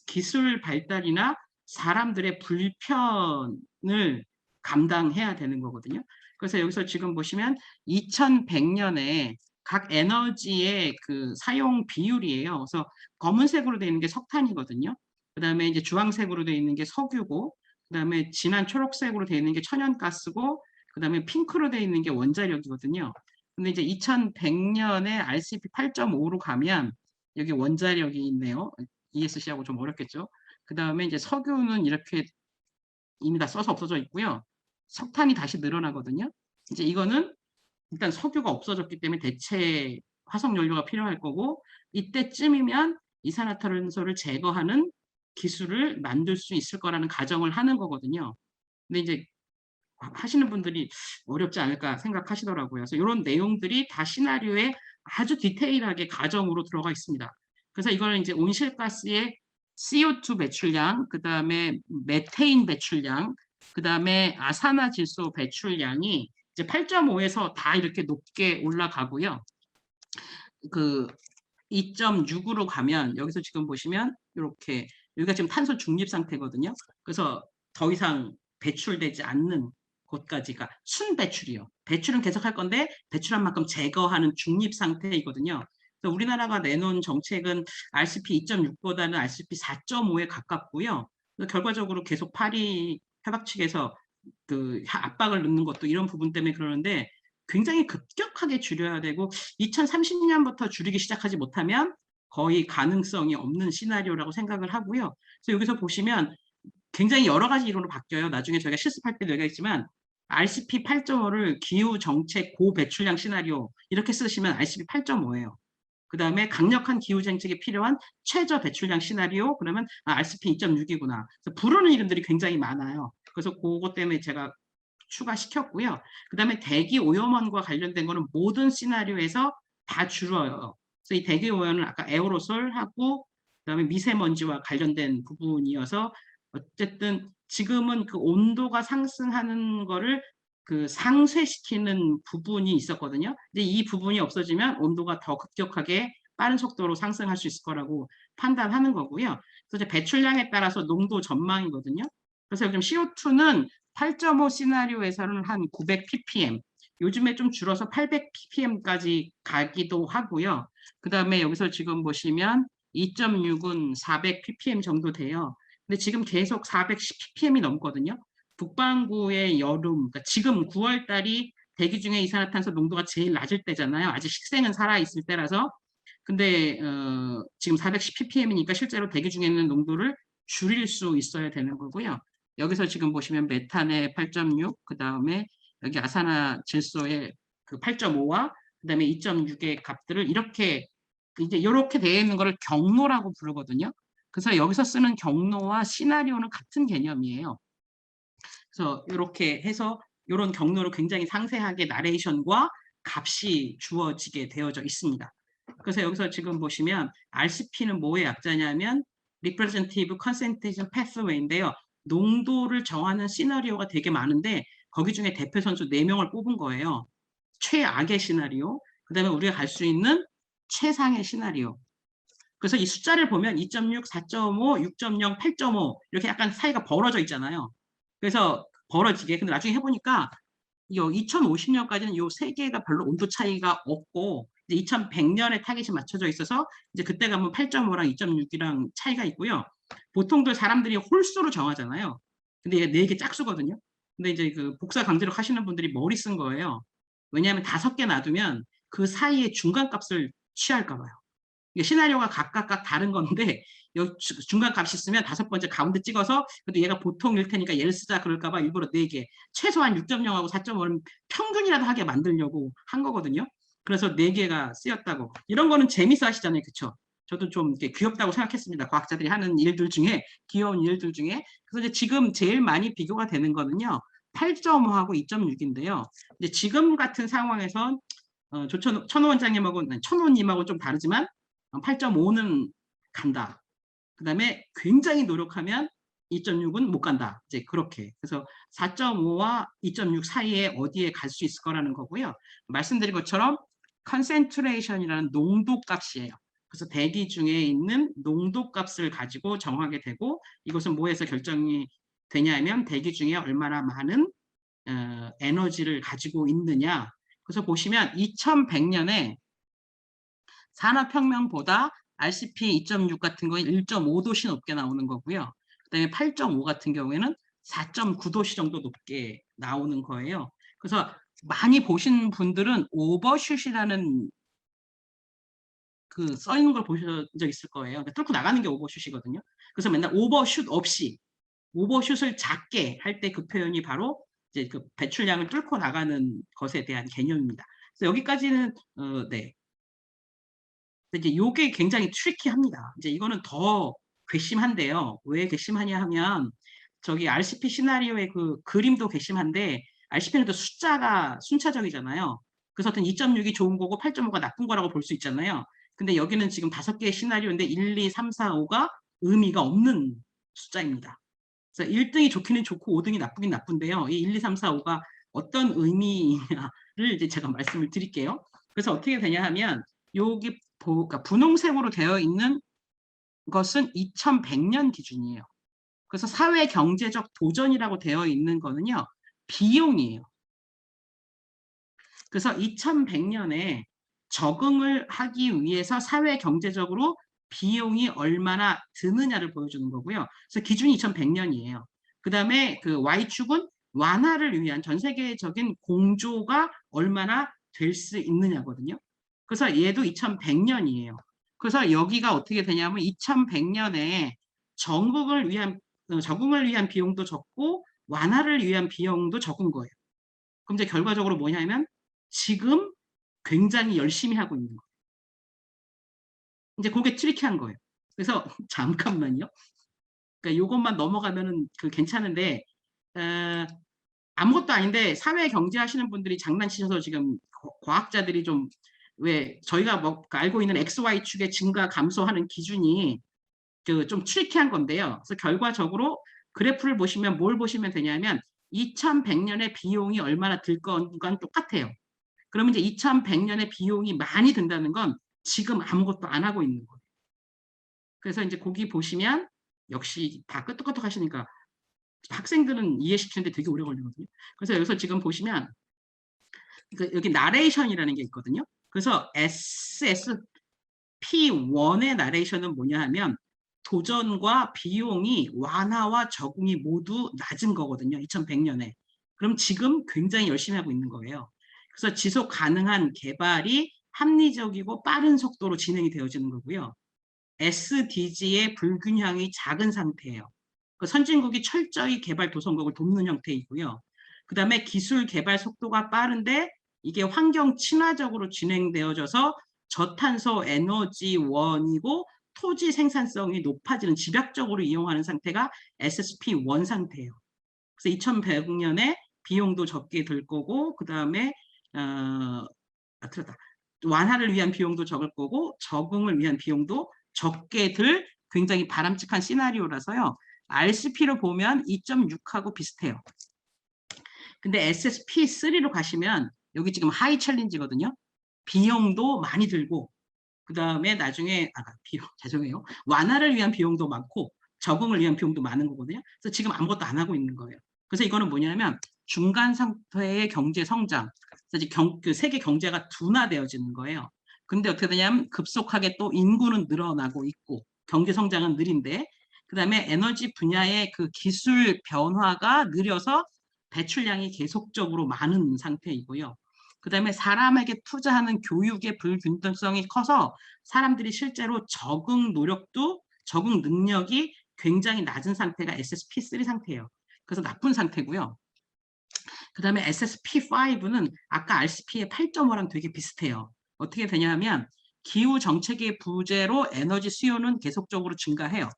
기술 발달이나 사람들의 불편을 감당해야 되는 거거든요. 그래서 여기서 지금 보시면 2100년에 각 에너지의 그 사용 비율이에요. 그래서 검은색으로 되어 있는 게 석탄이거든요. 그다음에 이제 주황색으로 되어 있는 게 석유고, 그다음에 진한 초록색으로 되어 있는 게 천연가스고, 그다음에 핑크로 되어 있는 게 원자력이거든요. 근데 이제 2100년에 RCP 8.5로 가면 여기 원자력이 있네요. ESC하고 좀 어렵겠죠. 그다음에 이제 석유는 이렇게 이미 다 써서 없어져 있고요. 석탄이 다시 늘어나거든요. 이제 이거는 일단 석유가 없어졌기 때문에 대체 화석 연료가 필요할 거고, 이때쯤이면 이산화탄소를 제거하는 기술을 만들 수 있을 거라는 가정을 하는 거거든요. 근데 이제 하시는 분들이 어렵지 않을까 생각하시더라고요. 그래서 이런 내용들이 다 시나리오에 아주 디테일하게 가정으로 들어가 있습니다. 그래서 이거는 이제 온실가스의 CO2 배출량, 그 다음에 메테인 배출량, 그 다음에 아산화질소 배출량이 이제 8.5에서 다 이렇게 높게 올라가고요. 그 2.6으로 가면 여기서 지금 보시면 이렇게 여기가 지금 탄소 중립 상태거든요. 그래서 더 이상 배출되지 않는 곳까지가 순배출이요. 배출은 계속할 건데 배출한 만큼 제거하는 중립 상태이거든요. 그래서 우리나라가 내놓은 정책은 RCP 2.6보다는 RCP 4.5에 가깝고요. 그래서 결과적으로 계속 파리 협약 측에서 그 압박을 넣는 것도 이런 부분 때문에 그러는데, 굉장히 급격하게 줄여야 되고 2030년부터 줄이기 시작하지 못하면 거의 가능성이 없는 시나리오라고 생각을 하고요. 그래서 여기서 보시면 굉장히 여러 가지 이론으로 바뀌어요. 나중에 저희가 실습할 때도 얘기했지만 RCP 8.5를 기후 정책 고배출량 시나리오 이렇게 쓰시면 RCP 8.5예요. 그 다음에 강력한 기후 정책에 필요한 최저 배출량 시나리오, 그러면 RCP 2.6이구나. 그래서 부르는 이름들이 굉장히 많아요. 그래서 그것 때문에 제가 추가시켰고요. 그 다음에 대기 오염원과 관련된 거는 모든 시나리오에서 다 줄어요. 그래서 이 대기 오염은 아까 에어로솔하고 그다음에 미세먼지와 관련된 부분이어서 어쨌든 지금은 그 온도가 상승하는 거를 그 상쇄시키는 부분이 있었거든요. 근데 이 부분이 없어지면 온도가 더 급격하게 빠른 속도로 상승할 수 있을 거라고 판단하는 거고요. 그래서 이제 배출량에 따라서 농도 전망이거든요. 그래서 지금 CO2는 8.5 시나리오에서는 한 900 ppm, 요즘에 좀 줄어서 800 ppm까지 가기도 하고요. 그 다음에 여기서 지금 보시면 2.6은 400 ppm 정도 돼요. 근데 지금 계속 410 ppm이 넘거든요. 북반구의 여름, 그러니까 지금 9월 달이 대기 중에 이산화탄소 농도가 제일 낮을 때잖아요. 아직 식생은 살아있을 때라서. 근데 지금 410 ppm이니까 실제로 대기 중에 있는 농도를 줄일 수 있어야 되는 거고요. 여기서 지금 보시면 메탄의 8.6, 그 다음에 여기 아산화질소의 그 8.5와 그 다음에 2.6의 값들을 이렇게 이제 이렇게 되어 있는 거를 경로라고 부르거든요. 그래서 여기서 쓰는 경로와 시나리오는 같은 개념이에요. 그래서 이렇게 해서 이런 경로로 굉장히 상세하게 나레이션과 값이 주어지게 되어져 있습니다. 그래서 여기서 지금 보시면 RCP는 뭐의 약자냐면 Representative Concentration Pathway인데요. 농도를 정하는 시나리오가 되게 많은데 거기 중에 대표 선수 4명을 뽑은 거예요. 최악의 시나리오, 그 다음에 우리가 갈 수 있는 최상의 시나리오. 그래서 이 숫자를 보면 2.6, 4.5, 6.0, 8.5 이렇게 약간 사이가 벌어져 있잖아요. 그래서 벌어지게. 근데 나중에 해보니까 2050년까지는 이 세 개가 별로 온도 차이가 없고 이제 2100년에 타깃이 맞춰져 있어서 이제 그때 가면 8.5랑 2.6이랑 차이가 있고요. 보통들 사람들이 홀수로 정하잖아요. 근데 이게 4개 짝수거든요. 근데 이제 그 복사 강제로 하시는 분들이 머리 쓴 거예요. 왜냐하면 5개 놔두면 그 사이에 중간값을 취할까 봐요. 시나리오가 각각 다른 건데 중간 값이 있으면 5번째 가운데 찍어서 그래도 얘가 보통일 테니까 얘를 쓰자 그럴까 봐 일부러 4개 최소한 6.0하고 4.5는 평균이라도 하게 만들려고 한 거거든요. 그래서 4개가 쓰였다고. 이런 거는 재밌어 하시잖아요. 그쵸? 저도 좀 귀엽다고 생각했습니다. 과학자들이 하는 일들 중에 귀여운 일들 중에. 그래서 이제 지금 제일 많이 비교가 되는 거는요. 8.5하고 2.6인데요. 이제 지금 같은 상황에선 천호 원장님하고 천호님하고 좀 다르지만 8.5는 간다. 그 다음에 굉장히 노력하면 2.6은 못 간다. 이제 그렇게. 그래서 4.5와 2.6 사이에 어디에 갈 수 있을 거라는 거고요. 말씀드린 것처럼 컨센트레이션이라는 농도 값이에요. 그래서 대기 중에 있는 농도 값을 가지고 정하게 되고, 이것은 뭐에서 결정이 되냐면 대기 중에 얼마나 많은 에너지를 가지고 있느냐. 그래서 보시면 2100년에 산업혁명보다 RCP 2.6 같은 거에 1.5도씨 높게 나오는 거고요. 그다음에 8.5 같은 경우에는 4.9도씨 정도 높게 나오는 거예요. 그래서 많이 보신 분들은 오버슛이라는 그 써 있는 걸 보신 적 있을 거예요. 그러니까 뚫고 나가는 게 오버슛이거든요. 그래서 맨날 오버슛 없이 오버슛을 작게 할 때 그 표현이 바로 이제 그 배출량을 뚫고 나가는 것에 대한 개념입니다. 그래서 여기까지는 네. 이제 요게 굉장히 트리키합니다. 이제 이거는 더 괘씸한데요. 왜 괘씸하냐 하면 저기 RCP 시나리오의 그 그림도 괘씸한데 RCP는 또 숫자가 순차적이잖아요. 그래서 어떤 2.6이 좋은 거고 8.5가 나쁜 거라고 볼 수 있잖아요. 근데 여기는 지금 5개의 시나리오인데 1, 2, 3, 4, 5가 의미가 없는 숫자입니다. 그래서 1등이 좋기는 좋고 5등이 나쁘긴 나쁜데요. 이 1, 2, 3, 4, 5가 어떤 의미냐를 이제 제가 말씀을 드릴게요. 그래서 어떻게 되냐 하면 여기 그러니까 분홍색으로 되어 있는 것은 2100년 기준이에요. 그래서 사회 경제적 도전이라고 되어 있는 거는요. 비용이에요. 그래서 2100년에 적응을 하기 위해서 사회 경제적으로 비용이 얼마나 드느냐를 보여주는 거고요. 그래서 기준이 2100년이에요. 그다음에 그 Y축은 완화를 위한 전 세계적인 공조가 얼마나 될 수 있느냐거든요. 그래서 얘도 2100년이에요. 그래서 여기가 어떻게 되냐면 2100년에 적응을 위한 비용도 적고 완화를 위한 비용도 적은 거예요. 그럼 이제 결과적으로 뭐냐면 지금 굉장히 열심히 하고 있는 거예요. 이제 그게 트리키한 거예요. 그래서 잠깐만요. 그러니까 요것만 넘어가면은 그 괜찮은데 어, 아무것도 아닌데 사회 경제 하시는 분들이 장난치셔서 지금 과학자들이 좀 왜 저희가 뭐 알고 있는 XY축의 증가 감소하는 기준이 그 좀 트리키한 건데요. 그래서 결과적으로 그래프를 보시면 뭘 보시면 되냐면 2100년에 비용이 얼마나 들 건과는 똑같아요. 그러면 이제 2100년에 비용이 많이 든다는 건 지금 아무것도 안 하고 있는 거예요. 그래서 이제 거기 보시면 역시 다 끄떡끄떡 하시니까 학생들은 이해시키는데 되게 오래 걸리거든요. 그래서 여기서 지금 보시면 여기 나레이션이라는 게 있거든요. 그래서 SSP1의 나레이션은 뭐냐 하면 도전과 비용이 완화와 적응이 모두 낮은 거거든요. 2100년에. 그럼 지금 굉장히 열심히 하고 있는 거예요. 그래서 지속 가능한 개발이 합리적이고 빠른 속도로 진행이 되어지는 거고요. SDG의 불균형이 작은 상태예요. 그 선진국이 철저히 개발 도상국을 돕는 형태이고요. 그 다음에 기술 개발 속도가 빠른데 이게 환경 친화적으로 진행되어져서 저탄소 에너지원이고 토지 생산성이 높아지는 집약적으로 이용하는 상태가 SSP1 상태예요. 그래서 2100년에 비용도 적게 들 거고 그 다음에 틀렸다. 완화를 위한 비용도 적을 거고 적응을 위한 비용도 적게 들 굉장히 바람직한 시나리오라서요. RCP로 보면 2.6하고 비슷해요. 근데 SSP3로 가시면 여기 지금 하이 챌린지거든요. 비용도 많이 들고 그 다음에 나중에 비용 죄송해요. 완화를 위한 비용도 많고 적응을 위한 비용도 많은 거거든요. 그래서 지금 아무것도 안 하고 있는 거예요. 그래서 이거는 뭐냐면 중간 상태의 경제 성장, 그래서 그 세계 경제가 둔화되어지는 거예요. 근데 어떻게 되냐면 급속하게 또 인구는 늘어나고 있고 경제 성장은 느린데 그다음에 에너지 분야의 그 기술 변화가 느려서 배출량이 계속적으로 많은 상태이고요. 그다음에 사람에게 투자하는 교육의 불균등성이 커서 사람들이 실제로 적응 능력이 굉장히 낮은 상태가 SSP3 상태예요. 그래서 나쁜 상태고요. 그다음에 SSP5는 아까 RCP의 8.5랑 되게 비슷해요. 어떻게 되냐면 기후 정책의 부재로 에너지 수요는 계속적으로 증가해요.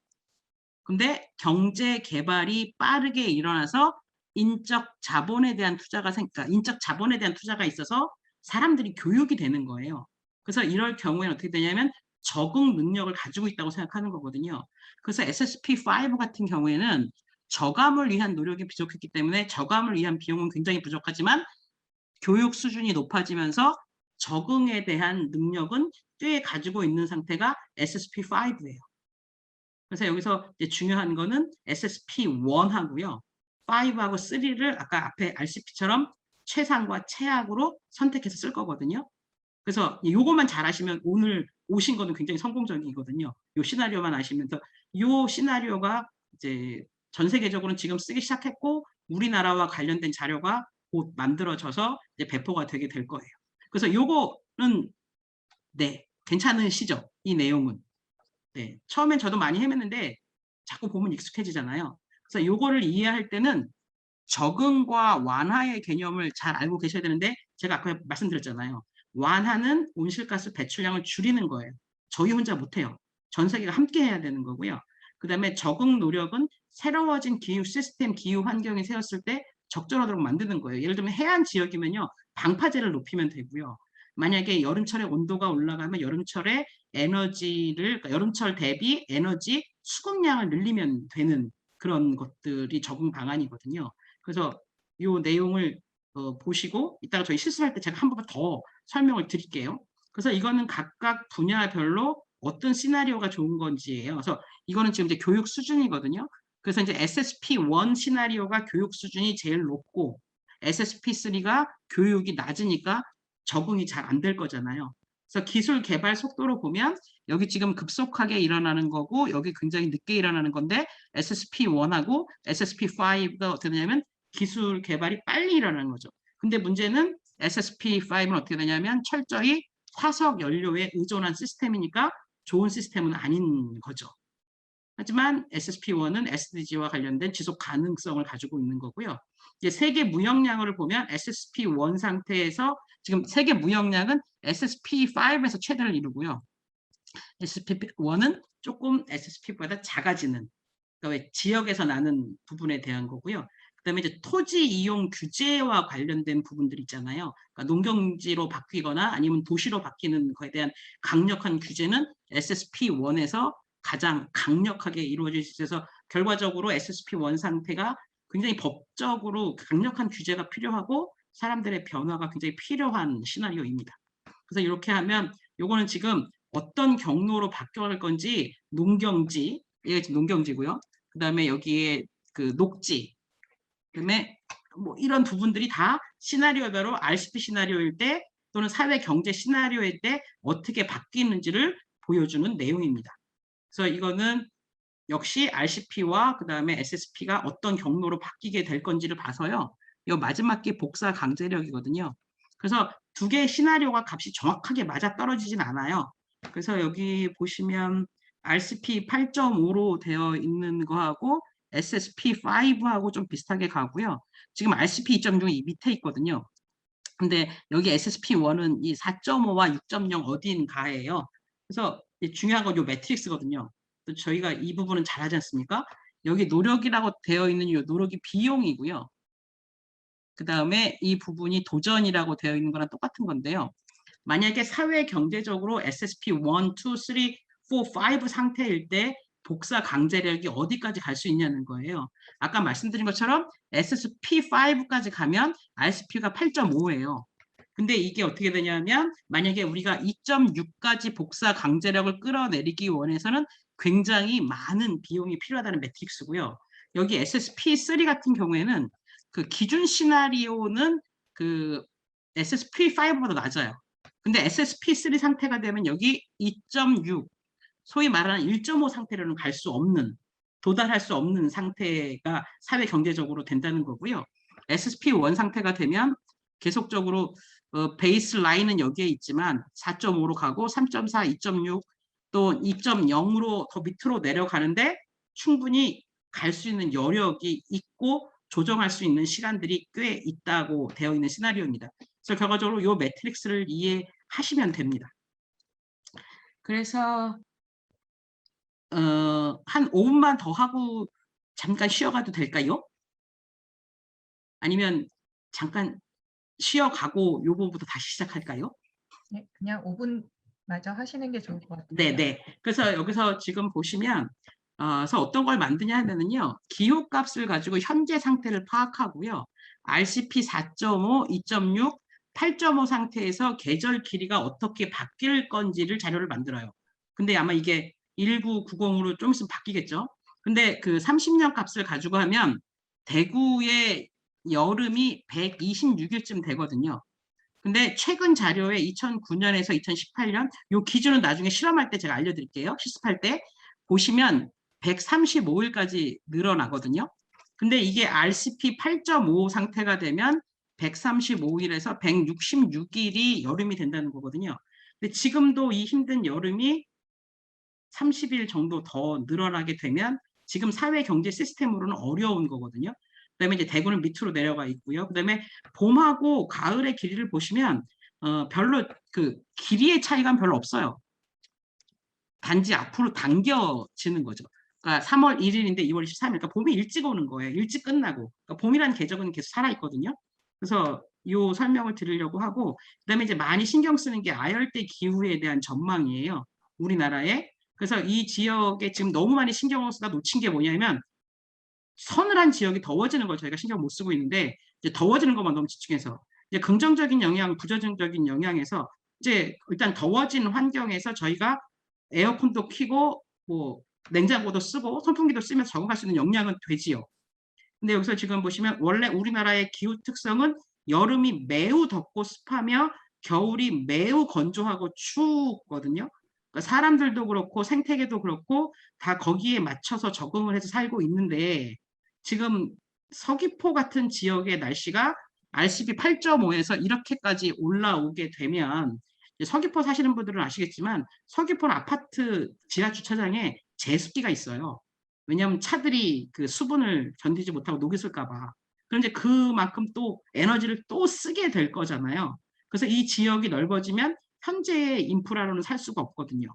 근데 경제 개발이 빠르게 일어나서 인적 자본에 대한 투자가 있어서 사람들이 교육이 되는 거예요. 그래서 이럴 경우에는 어떻게 되냐면 적응 능력을 가지고 있다고 생각하는 거거든요. 그래서 SSP5 같은 경우에는 저감을 위한 노력이 부족했기 때문에 저감을 위한 비용은 굉장히 부족하지만 교육 수준이 높아지면서 적응에 대한 능력은 꽤 가지고 있는 상태가 SSP5예요. 그래서 여기서 이제 중요한 거는 SSP1하고요. 5하고 3를 아까 앞에 RCP처럼 최상과 최악으로 선택해서 쓸 거거든요. 그래서 요것만 잘 아시면 오늘 오신 거는 굉장히 성공적이거든요. 요 시나리오만 아시면. 요 시나리오가 이제 전 세계적으로는 지금 쓰기 시작했고 우리나라와 관련된 자료가 곧 만들어져서 이제 배포가 되게 될 거예요. 그래서 요거는 네, 괜찮으시죠? 이 내용은. 네, 처음엔 저도 많이 헤맸는데 자꾸 보면 익숙해지잖아요. 그래서 요거를 이해할 때는 적응과 완화의 개념을 잘 알고 계셔야 되는데 제가 아까 말씀드렸잖아요. 완화는 온실가스 배출량을 줄이는 거예요. 저희 혼자 못해요. 전 세계가 함께 해야 되는 거고요. 그 다음에 적응 노력은 새로워진 기후 시스템, 기후 환경에 세웠을 때 적절하도록 만드는 거예요. 예를 들면 해안 지역이면요. 방파제를 높이면 되고요. 만약에 여름철에 온도가 올라가면 여름철에 에너지를, 그러니까 여름철 대비 에너지 수급량을 늘리면 되는 그런 것들이 적응 방안이거든요. 그래서 이 내용을 보시고 이따가 저희 실습할 때 제가 한 번 더 설명을 드릴게요. 그래서 이거는 각각 분야별로 어떤 시나리오가 좋은 건지예요. 그래서 이거는 지금 이제 교육 수준이거든요. 그래서 이제 SSP1 시나리오가 교육 수준이 제일 높고 SSP3가 교육이 낮으니까 적응이 잘 안 될 거잖아요. 그래서 기술 개발 속도로 보면 여기 지금 급속하게 일어나는 거고 여기 굉장히 늦게 일어나는 건데 SSP1하고 SSP5가 어떻게 되냐면 기술 개발이 빨리 일어나는 거죠. 근데 문제는 SSP5는 어떻게 되냐면 철저히 화석 연료에 의존한 시스템이니까 좋은 시스템은 아닌 거죠. 하지만 SSP1은 SDG와 관련된 지속 가능성을 가지고 있는 거고요. 이제 세계 무역량을 보면 SSP1 상태에서 지금 세계 무역량은 SSP5에서 최대를 이루고요. SSP1은 조금 SSP보다 작아지는, 그러니까 왜 지역에서 나는 부분에 대한 거고요. 그다음에 이제 토지 이용 규제와 관련된 부분들 있잖아요. 그러니까 농경지로 바뀌거나 아니면 도시로 바뀌는 거에 대한 강력한 규제는 SSP1에서 가장 강력하게 이루어질 수 있어서 결과적으로 SSP1 상태가 굉장히 법적으로 강력한 규제가 필요하고 사람들의 변화가 굉장히 필요한 시나리오입니다. 그래서 이렇게 하면 요거는 지금 어떤 경로로 바뀌어갈 건지 농경지, 이게 지금 농경지고요. 그 다음에 여기에 그 녹지, 그다음에 뭐 이런 부분들이 다 시나리오별로 RCP 시나리오일 때 또는 사회 경제 시나리오일 때 어떻게 바뀌는지를 보여주는 내용입니다. 그래서 이거는 역시 RCP와 그 다음에 SSP가 어떤 경로로 바뀌게 될 건지를 봐서요. 이 마지막 게 복사 강제력이거든요. 그래서 두 개의 시나리오가 값이 정확하게 맞아 떨어지진 않아요. 그래서 여기 보시면 RCP 8.5로 되어 있는 거하고 SSP5하고 좀 비슷하게 가고요. 지금 RCP 2.6이 밑에 있거든요. 근데 여기 SSP1은 이 4.5와 6.0 어딘가예요. 그래서 중요한 건 이 매트릭스거든요. 저희가 이 부분은 잘하지 않습니까? 여기 노력이라고 되어 있는 이 노력이 비용이고요. 그 다음에 이 부분이 도전이라고 되어 있는 거랑 똑같은 건데요. 만약에 사회 경제적으로 SSP 1, 2, 3, 4, 5 상태일 때 복사 강제력이 어디까지 갈 수 있냐는 거예요. 아까 말씀드린 것처럼 SSP5까지 가면 RCP가 8.5예요. 근데 이게 어떻게 되냐면 만약에 우리가 2.6까지 복사 강제력을 끌어내리기 원해서는 굉장히 많은 비용이 필요하다는 매트릭스고요. 여기 SSP3 같은 경우에는 그 기준 시나리오는 그 SSP5보다 낮아요. 근데 SSP3 상태가 되면 여기 2.6, 소위 말하는 1.5 상태로는 갈 수 없는, 도달할 수 없는 상태가 사회 경제적으로 된다는 거고요. SSP1 상태가 되면 계속적으로 베이스 라인은 여기에 있지만 4.5로 가고 3.4, 2.6, 또 2.0으로 더 밑으로 내려가는데 충분히 갈 수 있는 여력이 있고 조정할 수 있는 시간들이 꽤 있다고 되어 있는 시나리오입니다. 그래서 결과적으로 이 매트릭스를 이해하시면 됩니다. 그래서 한 5분만 더 하고 잠깐 쉬어가도 될까요? 아니면 잠깐 쉬어가고 요 부분부터 다시 시작할까요? 네, 그냥 5분 마저 하시는 게 좋을 것 같아요. 네네. 그래서 여기서 지금 보시면 그래서 어떤 걸 만드냐 하면은요. 기호값을 가지고 현재 상태를 파악하고요. RCP 4.5, 2.6, 8.5 상태에서 계절 길이가 어떻게 바뀔 건지를 자료를 만들어요. 근데 아마 이게 1990으로 좀 있으면 바뀌겠죠. 근데 그 30년 값을 가지고 하면 대구의 여름이 126일쯤 되거든요. 근데 최근 자료에 2009년에서 2018년 요 기준은 나중에 실험할 때 제가 알려드릴게요. 실습할 때 보시면 135일까지 늘어나거든요. 근데 이게 RCP 8.5 상태가 되면 135일에서 166일이 여름이 된다는 거거든요. 근데 지금도 이 힘든 여름이 30일 정도 더 늘어나게 되면 지금 사회 경제 시스템으로는 어려운 거거든요. 그다음에 이제 대구는 밑으로 내려가 있고요. 그다음에 봄하고 가을의 길이를 보시면 별로 그 길이의 차이가 별로 없어요. 단지 앞으로 당겨지는 거죠. 그러니까 3월 1일인데 2월 23일, 그러니까 봄이 일찍 오는 거예요. 일찍 끝나고. 그러니까 봄이라는 계절은 계속 살아 있거든요. 그래서 요 설명을 드리려고 하고, 그다음에 이제 많이 신경 쓰는 게 아열대 기후에 대한 전망이에요. 우리나라에. 그래서 이 지역에 지금 너무 많이 신경을 쓰다 놓친 게 뭐냐면 서늘한 지역이 더워지는 걸 저희가 신경 못 쓰고 있는데 이제 더워지는 것만 너무 집중해서 이제 긍정적인 영향, 부정적인 영향에서 이제 일단 더워진 환경에서 저희가 에어컨도 켜고 뭐 냉장고도 쓰고 선풍기도 쓰면서 적응할 수 있는 역량은 되지요. 근데 여기서 지금 보시면 원래 우리나라의 기후 특성은 여름이 매우 덥고 습하며 겨울이 매우 건조하고 춥거든요. 그러니까 사람들도 그렇고 생태계도 그렇고 다 거기에 맞춰서 적응을 해서 살고 있는데 지금 서귀포 같은 지역의 날씨가 RCP 8.5에서 이렇게까지 올라오게 되면 서귀포 사시는 분들은 아시겠지만 서귀포는 아파트 지하 주차장에 제습기가 있어요. 왜냐하면 차들이 그 수분을 견디지 못하고 녹이 슬까 봐. 그런데 그만큼 또 에너지를 또 쓰게 될 거잖아요. 그래서 이 지역이 넓어지면 현재의 인프라로는 살 수가 없거든요.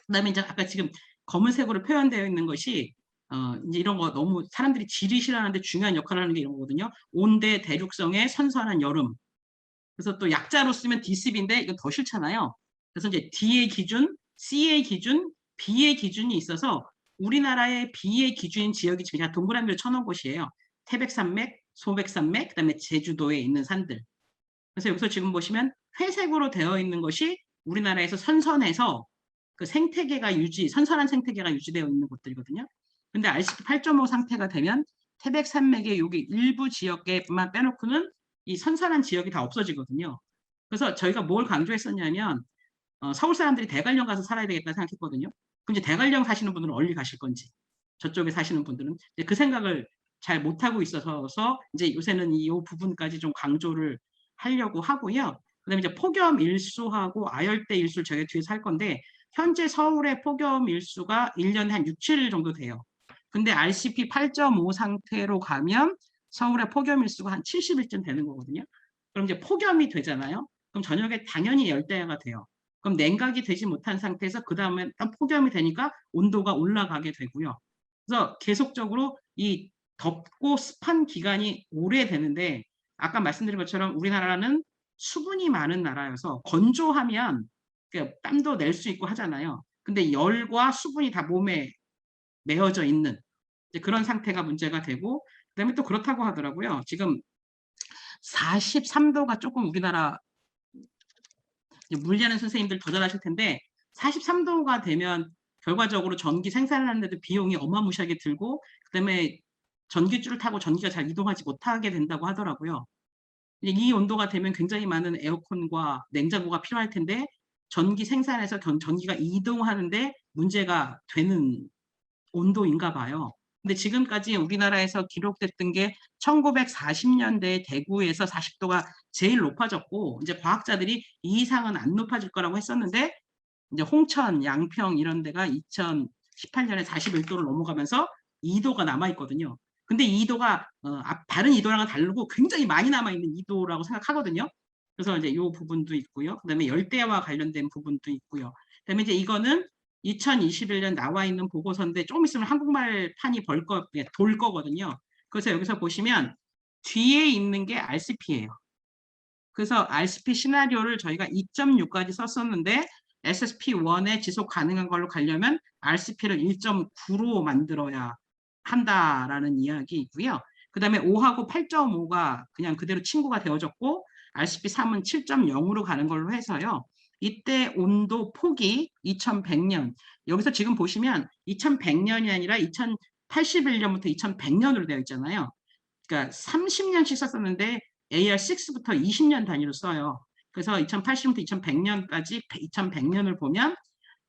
그다음에 이제 아까 지금 검은색으로 표현되어 있는 것이 이제 이런 거 너무 사람들이 지리 싫어하는데 중요한 역할을 하는 게 이런 거거든요. 온대 대륙성의 선선한 여름. 그래서 또 약자로 쓰면 D습인데 이건 더 싫잖아요. 그래서 이제 D의 기준, C의 기준, B의 기준이 있어서 우리나라의 B의 기준인 지역이 지금 그냥 동그라미로 쳐놓은 곳이에요. 태백산맥, 소백산맥, 그다음에 제주도에 있는 산들. 그래서 여기서 지금 보시면 회색으로 되어 있는 것이 우리나라에서 선선해서 그 생태계가 선선한 생태계가 유지되어 있는 곳들이거든요. 근데 RCP 8.5 상태가 되면 태백산맥의 여기 일부 지역에만 빼놓고는 이 선선한 지역이 다 없어지거든요. 그래서 저희가 뭘 강조했었냐면 서울 사람들이 대관령 가서 살아야 되겠다 생각했거든요. 그럼 이제 대관령 사시는 분들은 어디 가실 건지, 저쪽에 사시는 분들은 그 생각을 잘 못하고 있어서 이제 요새는 이 부분까지 좀 강조를 하려고 하고요. 그다음에 이제 폭염 일수하고 아열대 일수를 저희가 뒤에서 할 건데 현재 서울의 폭염 일수가 1년에 한 6, 7일 정도 돼요. 근데 RCP 8.5 상태로 가면 서울의 폭염 일수가 한 70일쯤 되는 거거든요. 그럼 이제 폭염이 되잖아요. 그럼 저녁에 당연히 열대야가 돼요. 그럼 냉각이 되지 못한 상태에서 그 다음에 폭염이 되니까 온도가 올라가게 되고요. 그래서 계속적으로 이 덥고 습한 기간이 오래 되는데 아까 말씀드린 것처럼 우리나라는 수분이 많은 나라여서 건조하면 땀도 낼 수 있고 하잖아요. 근데 열과 수분이 다 몸에 메어져 있는 그런 상태가 문제가 되고 그다음에 또 그렇다고 하더라고요. 지금 43도가 조금 우리나라 물리하는 선생님들 더 잘하실 텐데 43도가 되면 결과적으로 전기 생산하는데도 비용이 어마무시하게 들고 그다음에 전기줄을 타고 전기가 잘 이동하지 못하게 된다고 하더라고요. 이 온도가 되면 굉장히 많은 에어컨과 냉장고가 필요할 텐데 전기 생산에서 전기가 이동하는데 문제가 되는 온도인가 봐요. 근데 지금까지 우리나라에서 기록됐던 게 1940년대 대구에서 40도가 제일 높아졌고 이제 과학자들이 이 이상은 안 높아질 거라고 했었는데 이제 홍천, 양평 이런 데가 2018년에 41도를 넘어가면서 2도가 남아 있거든요. 근데 2도가 다른 2도랑은 다르고 굉장히 많이 남아 있는 2도라고 생각하거든요. 그래서 이제 이 부분도 있고요. 그다음에 열대야와 관련된 부분도 있고요. 그다음에 이제 이거는 2021년 나와 있는 보고서인데 조금 있으면 한국말판이 돌 거거든요. 그래서 여기서 보시면 뒤에 있는 게 RCP예요. 그래서 RCP 시나리오를 저희가 2.6까지 썼었는데 SSP1에 지속 가능한 걸로 가려면 RCP를 1.9로 만들어야 한다라는 이야기이고요. 그 다음에 5하고 8.5가 그냥 그대로 친구가 되어졌고 RCP3은 7.0으로 가는 걸로 해서요. 이때 온도 폭이 2100년. 여기서 지금 보시면 2100년이 아니라 2081년부터 2100년으로 되어 있잖아요. 그러니까 30년씩 썼었는데 AR6부터 20년 단위로 써요. 그래서 2080년부터 2100년까지 2100년을 보면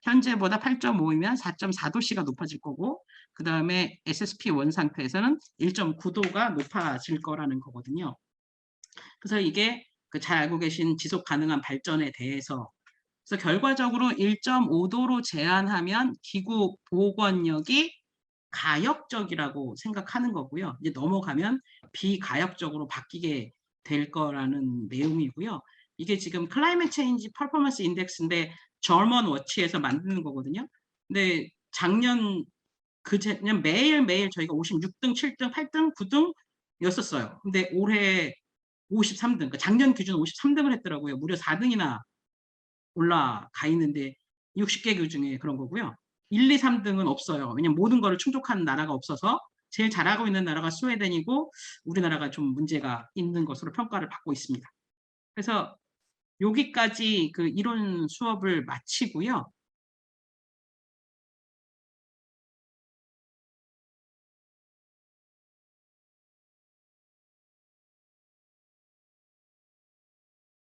현재보다 8.5이면 4.4도씨가 높아질 거고, 그다음에 SSP1 상태에서는 1.9도가 높아질 거라는 거거든요. 그래서 이게 잘 알고 계신 지속 가능한 발전에 대해서, 그래서 결과적으로 1.5도로 제한하면 기후 복원력이 가역적이라고 생각하는 거고요. 이제 넘어가면 비가역적으로 바뀌게 될 거라는 내용이고요. 이게 지금 클라이밋 체인지 퍼포먼스 인덱스인데 저먼 워치에서 만드는 거거든요. 근데 작년 그냥 매일매일 저희가 56등, 7등, 8등, 9등이었었어요. 근데 올해 53등, 그러니까 작년 기준 53등을 했더라고요. 무려 4등이나 올라가 있는데 60개국 중에 그런 거고요. 1, 2, 3등은 없어요. 왜냐면 모든 거를 충족하는 나라가 없어서 제일 잘하고 있는 나라가 스웨덴이고 우리나라가 좀 문제가 있는 것으로 평가를 받고 있습니다. 그래서 여기까지 그 이론 수업을 마치고요.